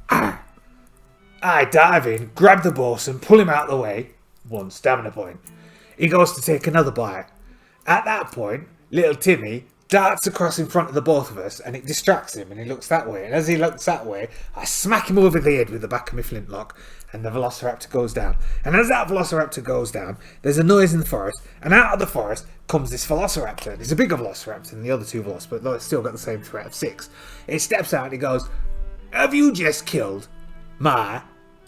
I dive in, grab the bosun, pull him out of the way. 1 stamina point. He goes to take another bite. At that point, little Timmy darts across in front of the both of us and it distracts him and he looks that way. And as he looks that way, I smack him over the head with the back of my flintlock and the Velociraptor goes down. And as that Velociraptor goes down, there's a noise in the forest. And out of the forest comes this Velociraptor. It's a bigger Velociraptor than the other 2 Velociraptors, but it's still got the same threat of 6. It steps out and he goes, "Have you just killed my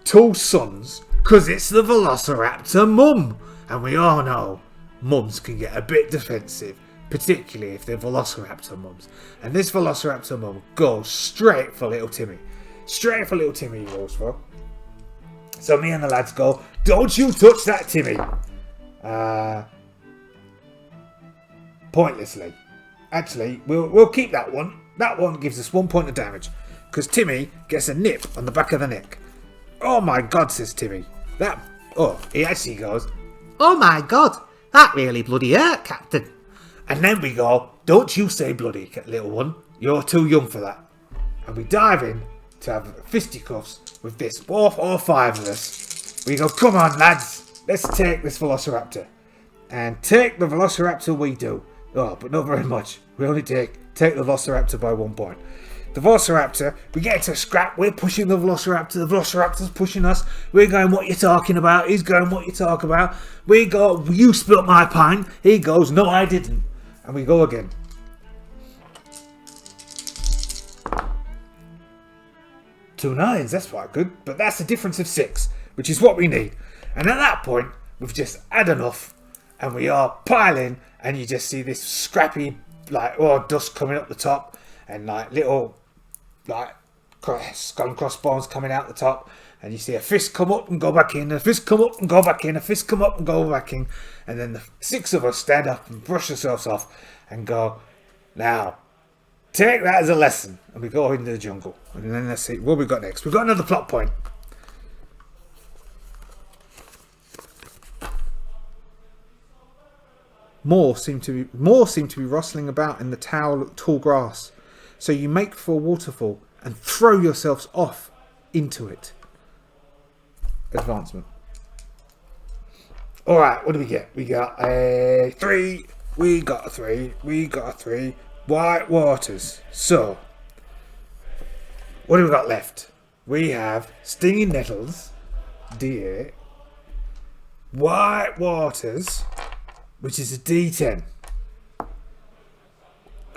2 sons? Because it's the Velociraptor mum." And we all know mums can get a bit defensive, particularly if they're Velociraptor mums. And this Velociraptor mum goes straight for little Timmy. Straight for little Timmy he goes for. So me and the lads go, "Don't you touch that, Timmy." Pointlessly. Actually, we'll keep that one. That one gives us 1 point of damage. Because Timmy gets a nip on the back of the neck. "Oh my god," says Timmy. He actually goes, "Oh my god, that really bloody hurt, Captain." And then we go, "Don't you say bloody, little one. You're too young for that. And we dive in to have fisticuffs with this 4 or 5 of us. We go, come on lads, let's take this Velociraptor. And take the Velociraptor we do. Oh, but not very much. We only take the Velociraptor by 1 point. The Velociraptor, we get into a scrap, we're pushing the Velociraptor's pushing us, we're going, what you talking about, he's going, what you talking about, we go, you spilt my pint, he goes, no I didn't, and we go again. Two 9s, that's quite good, but that's a difference of 6, which is what we need. And at that point, we've just had enough, and we are piling, and you just see this scrappy, like, dust coming up the top, and like little, like, skull and crossbones coming out the top, and you see a fist come up and go back in, a fist come up and go back in, a fist come up and go back in, and then the 6 of us stand up and brush ourselves off and go, now, take that as a lesson, and we go into the jungle. And then let's see what we've got next. We've got another plot point. More seem to be rustling about in the tall grass. So you make for a waterfall and throw yourselves off into it. Advancement. Alright, what do we get? We got a 3. We got a 3. We got a 3. White waters. So, what do we got left? We have stinging nettles. D8. White waters, which is a D10.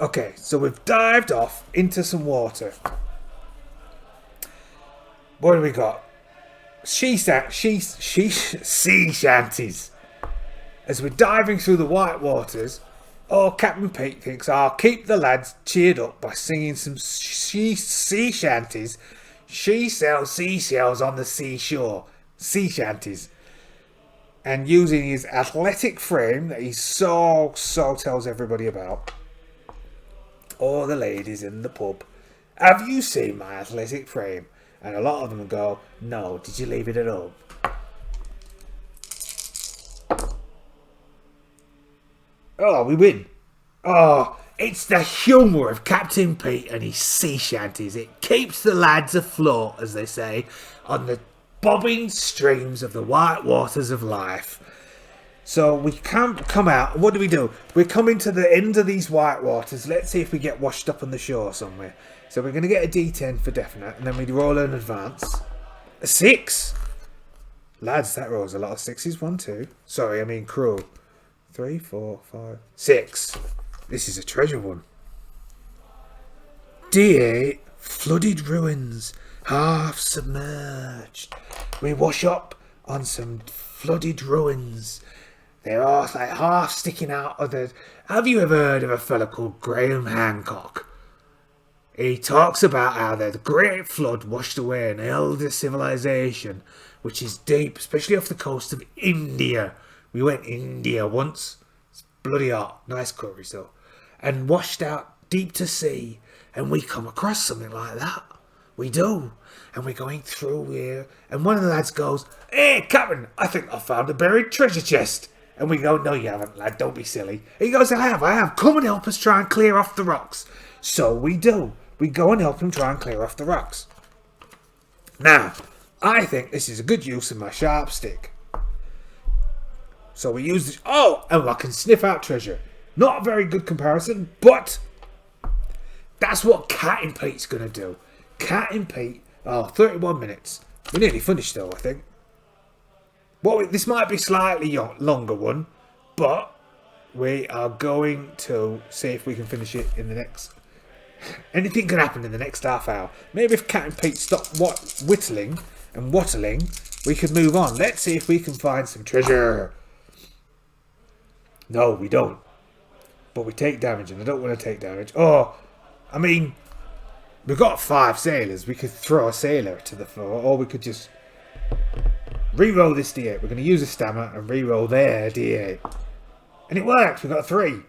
Okay, so we've dived off into some water. What do we got? Sea shanties. As we're diving through the white waters, Captain Pete thinks I'll keep the lads cheered up by singing some sea shanties. She sells seashells on the seashore. Sea shanties. And using his athletic frame that he so tells everybody about. All the ladies in the pub, have you seen my athletic frame? And a lot of them go, no, did you leave it at home? Oh, we win. Oh, it's the humour of Captain Pete and his sea shanties. It keeps the lads afloat, as they say, on the bobbing streams of the white waters of life. So we can't come out. What do? We're coming to the end of these white waters. Let's see if we get washed up on the shore somewhere. So we're going to get a D10 for definite, and then we roll an advance. A 6. Lads, that rolls a lot of 6s. 1, 2. Sorry, I mean cruel. 3, 4, 5, 6. This is a treasure one. D8. Flooded ruins. Half submerged. We wash up on some flooded ruins. They're all like half sticking out of the... Have you ever heard of a fella called Graham Hancock? He talks about how the Great Flood washed away an elder civilization, which is deep, especially off the coast of India. We went India once. It's bloody hot. Nice curry, so. And washed out deep to sea. And we come across something like that. We do. And we're going through here. And one of the lads goes, hey, Captain, I think I found a buried treasure chest. And we go, no, you haven't, lad. Don't be silly. He goes, I have. Come and help us try and clear off the rocks. So we do. We go and help him try and clear off the rocks. Now, I think this is a good use of my sharp stick. So we use this. Oh, and I can sniff out treasure. Not a very good comparison, but that's what Cat and Pete's going to do. Cat and Pete. Oh, 31 minutes. We're nearly finished though, I think. Well, this might be slightly longer one, but we are going to see if we can finish it in the next... Anything can happen in the next half hour. Maybe if Cat and Pete stop whittling and wattling, we could move on. Let's see if we can find some treasure. No, we don't. But we take damage, and I don't want to take damage. Oh, I mean, we've got 5 sailors. We could throw a sailor to the floor, or we could just re-roll this D8. We're going to use a stammer and re-roll their D8. And it worked. We got a 3.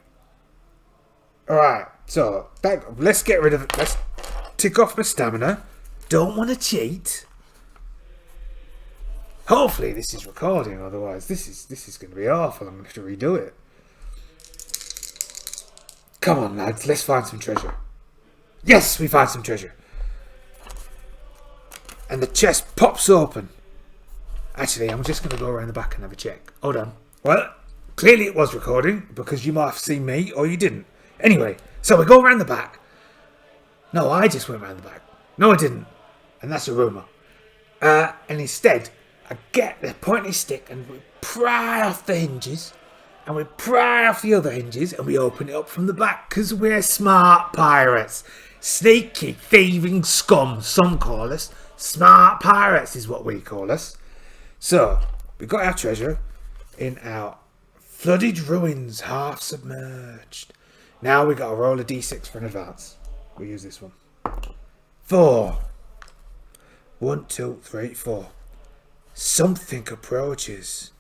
Alright, so let's get rid of it. Let's tick off my stamina. Don't want to cheat. Hopefully this is recording, otherwise this is going to be awful. I'm going to have to redo it. Come on, lads, let's find some treasure. Yes, we found some treasure. And the chest pops open. Actually, I'm just going to go around the back and have a check. Hold on. Well, clearly it was recording because you might have seen me or you didn't. Anyway, so we go around the back. No, I just went around the back. No, I didn't. And that's a rumour. And instead, I get the pointy stick and we pry off the hinges. And we pry off the other hinges and we open it up from the back because we're smart pirates. Sneaky, thieving scum, some call us. Smart pirates is what we call us. So, we got our treasure in our flooded ruins, half submerged. Now we got to roll a d6 for an advance. We'll use this one. 4. 1, 2, 3, 4. Something approaches.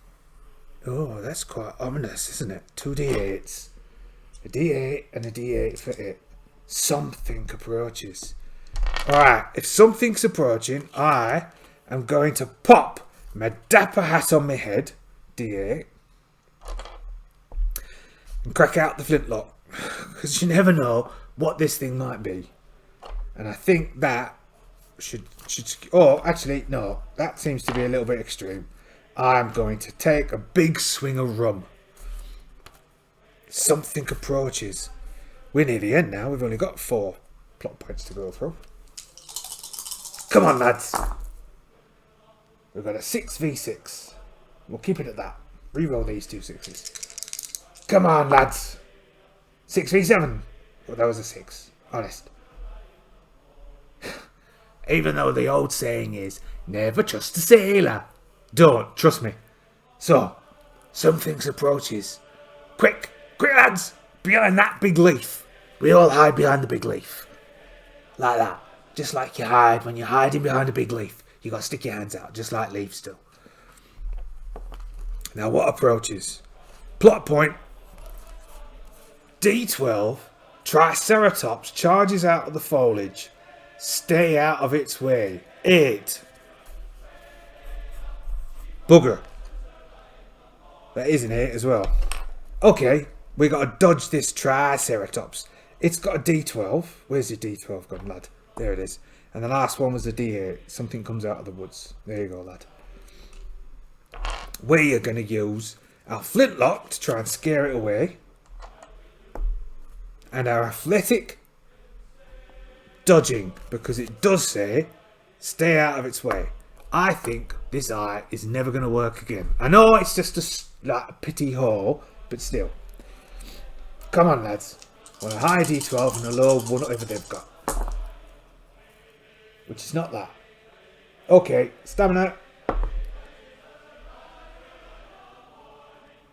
Oh, that's quite ominous, isn't it? 2 d8s. A d8 and a d8 for it. Something approaches. Alright, if something's approaching, I am going to pop my dapper hat on my head, d8, and crack out the flintlock. Because you never know what this thing might be. And I think that should... Oh, actually, no. That seems to be a little bit extreme. I'm going to take a big swing of rum. Something approaches. We're near the end now. We've only got 4 plot points to go through. Come on, lads. We've got a 6v6. We'll keep it at that. Reroll these 2 6s. Come on, lads. 6v7. Well, that was a 6. Honest. Even though the old saying is, never trust a sailor. Don't, trust me. So, something approaches. Quick, lads. Behind that big leaf. We all hide behind the big leaf. Like that. Just like you hide when you're hiding behind a big leaf. You got to stick your hands out, just like leaves do. Now what approaches? Plot point. D12. Triceratops charges out of the foliage. Stay out of its way. 8. Bugger. That is an 8 as well. Okay, we got to dodge this Triceratops. It's got a D12. Where's your D12 gone, lad? There it is. And the last one was a D8. Something comes out of the woods. There you go, lad. We are going to use our flintlock to try and scare it away. And our athletic dodging, because it does say stay out of its way. I think this eye is never going to work again. I know it's just a pity hole, but still. Come on, lads. On a high D12 and a low whatever they've got. Which is not that. Okay, stamina.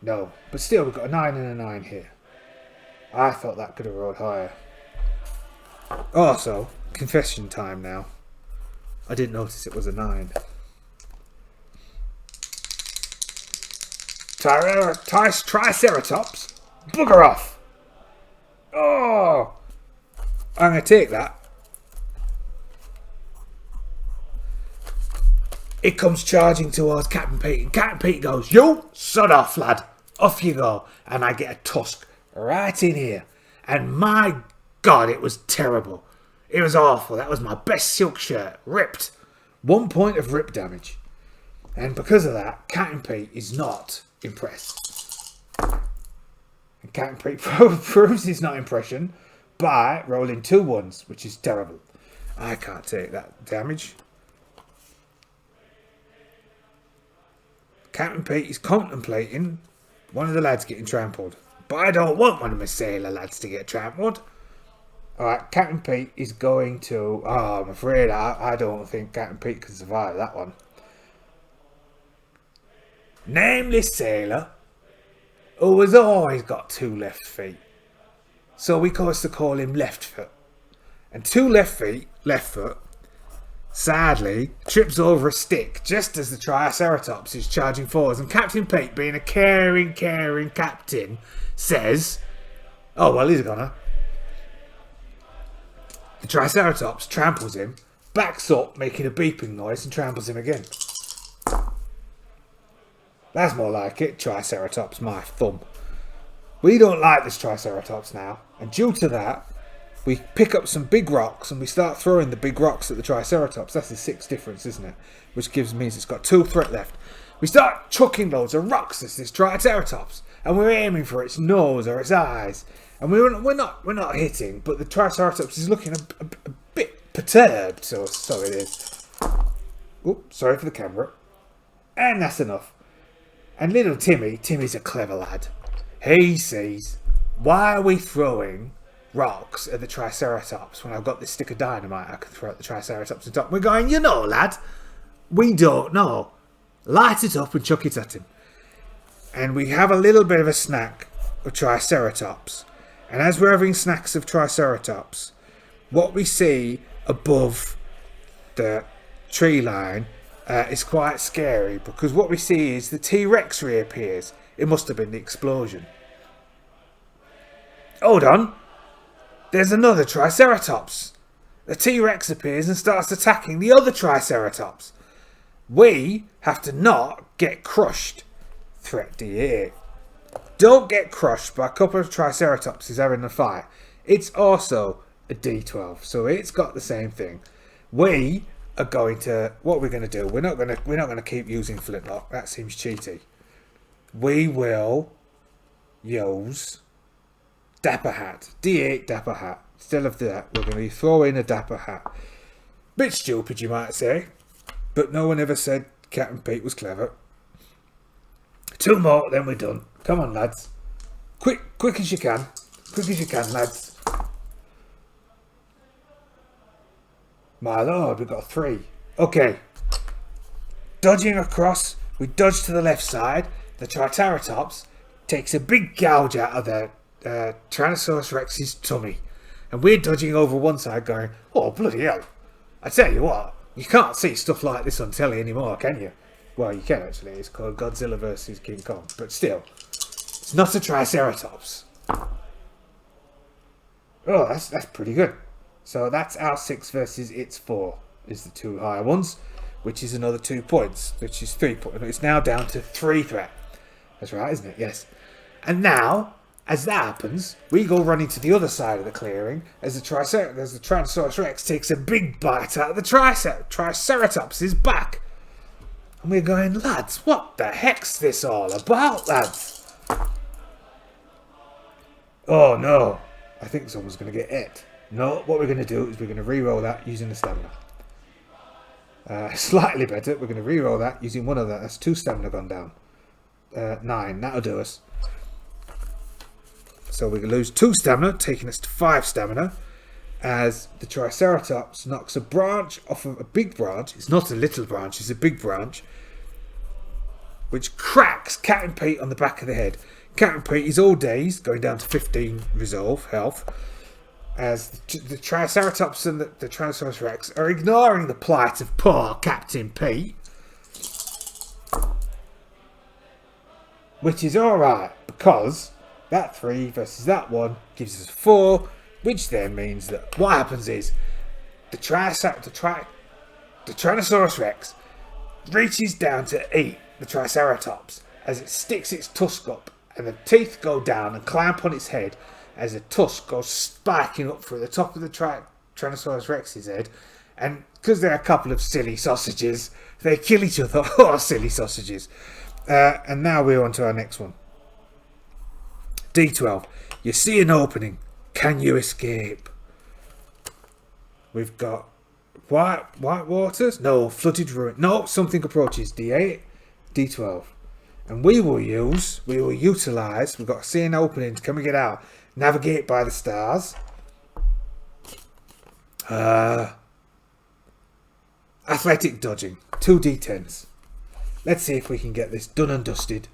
No, but still we've got a 9 and a 9 here. I thought that could have rolled higher. Also, confession time now. I didn't notice it was a 9. Triceratops? Bugger off! Oh! I'm going to take that. It comes charging towards Captain Pete. And Captain Pete goes, you sod off, lad. Off you go. And I get a tusk right in here. And my God, it was terrible. It was awful. That was my best silk shirt. Ripped. 1 point of rip damage. And because of that, Captain Pete is not impressed. And Captain Pete proves his not impression by rolling 2 1s, which is terrible. I can't take that damage. Captain Pete is contemplating one of the lads getting trampled. But I don't want one of my sailor lads to get trampled. Alright, Captain Pete is going to... Oh, I'm afraid I don't think Captain Pete can survive that one. Nameless sailor who has always got 2 left feet. So we used to call him Left Foot. And 2 left foot, sadly, trips over a stick just as the Triceratops is charging forwards. And Captain Pete, being a caring captain, says, oh, well, he's gonna. The Triceratops tramples him, backs up, making a beeping noise, and tramples him again. That's more like it, Triceratops, my thumb. We don't like this Triceratops now, and due to that, we pick up some big rocks and we start throwing the big rocks at the Triceratops. That's a 6 difference, isn't it? Which means it's got 2 threat left. We start chucking loads of rocks at this Triceratops, and we're aiming for its nose or its eyes, and we're not hitting. But the Triceratops is looking a bit perturbed, so it is. Oops, sorry for the camera. And that's enough. And little Timmy's a clever lad. He sees, why are we throwing rocks at the Triceratops when I've got this stick of dynamite I can throw at the Triceratops on top? We're going, lad, we don't know. Light it up and chuck it at him. And we have a little bit of a snack of Triceratops. And as we're having snacks of Triceratops, what we see above the tree line is quite scary, because what we see is the T-Rex reappears. It must have been the explosion. Hold on. There's another Triceratops. The T-Rex appears and starts attacking the other Triceratops. We have to not get crushed. Threat D8. Don't get crushed by a couple of Triceratopses having a fight. It's also a D12, so it's got the same thing. We are going to, what we're going to do, we're not going to keep using flintlock. That seems cheaty. We will use Dapper Hat. D8 Dapper Hat. Instead of that, we're going to throw in a Dapper Hat. Bit stupid, you might say. But no one ever said Captain Pete was clever. 2 more, then we're done. Come on, lads. Quick as you can. Quick as you can, lads. My lord, we've got 3. Okay. Dodging across, we dodge to the left side. The Triceratops takes a big gouge out of the Tyrannosaurus Rex's tummy. And we're dodging over one side going, oh, bloody hell. I tell you what, you can't see stuff like this on telly anymore, can you? Well, you can actually. It's called Godzilla vs. King Kong. But still, it's not a Triceratops. Oh, that's pretty good. So that's our 6 versus its 4 is the 2 higher ones, which is another 2 points, which is 3 points. It's now down to 3 threat. That's right, isn't it? Yes. And now, as that happens, we go running to the other side of the clearing as the Tyrannosaurus Rex takes a big bite out of the Triceratops' back. And we're going, lads, what the heck's this all about, lads? Oh no, I think someone's going to get hit. No, what we're going to do is we're going to re-roll that using the stamina. Slightly better, we're going to re-roll that using one of that. That's 2 stamina gone down. 9, that'll do us. So we lose 2 stamina, taking us to 5 stamina, as the Triceratops knocks a branch off of a big branch. It's not a little branch, it's a big branch, which cracks Captain Pete on the back of the head. Captain Pete is all dazed, going down to 15 resolve health, as the Triceratops and the Tyrannosaurus Rex are ignoring the plight of poor Captain Pete, which is alright, because that 3 versus that 1 gives us 4, which then means that what happens is the Tyrannosaurus Rex reaches down to eat the Triceratops as it sticks its tusk up, and the teeth go down and clamp on its head as the tusk goes spiking up through the top of the Tyrannosaurus Rex's head. And because they're a couple of silly sausages, they kill each other. Oh, silly sausages. And now we're on to our next one. D12. You see an opening. Can you escape? We've got white waters. No, flooded ruin. No, something approaches. D8, D12. And we will utilise. We've got to see an opening. Can we get out? Navigate by the stars. Athletic dodging. 2 D10s. Let's see if we can get this done and dusted.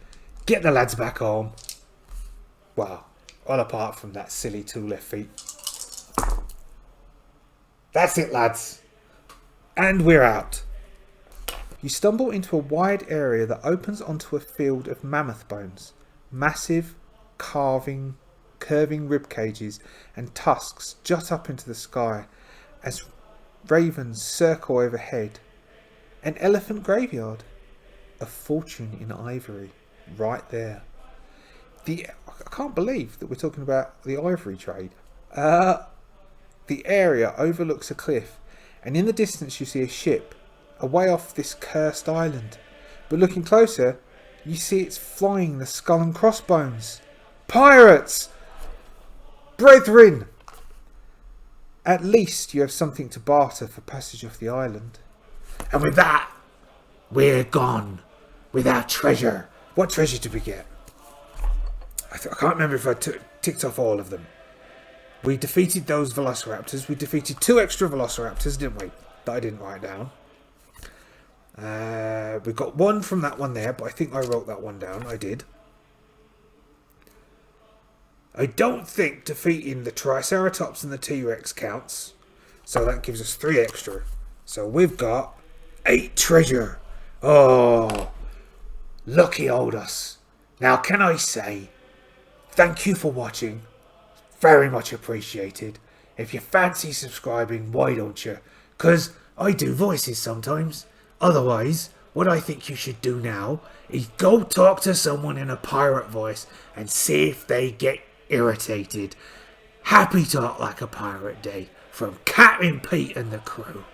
Get the lads back home. Wow. All apart from that silly 2 left feet. That's it, lads. And we're out. You stumble into a wide area that opens onto a field of mammoth bones. Massive, curving rib cages and tusks jut up into the sky as ravens circle overhead. An elephant graveyard. A fortune in ivory. Right there. I can't believe that we're talking about the ivory trade. The area overlooks a cliff, and in the distance you see a ship, away off this cursed island. But looking closer, you see it's flying the skull and crossbones. Pirates! Brethren! At least you have something to barter for passage off the island. And with that, we're gone. With our treasure. What treasure did we get? I can't remember if I ticked off all of them. We defeated those velociraptors. We defeated 2 extra velociraptors, didn't we? That I didn't write down. We got 1 from that one there, but I think I wrote that one down. I did. I don't think defeating the Triceratops and the T-Rex counts. So that gives us 3 extra. So we've got 8 treasure. Oh, lucky old us. Now, can I say, thank you for watching. Very much appreciated. If you fancy subscribing, why don't you? Because I do voices sometimes. Otherwise, what I think you should do now is go talk to someone in a pirate voice and see if they get irritated. Happy Talk Like a Pirate Day from Captain Pete and the crew.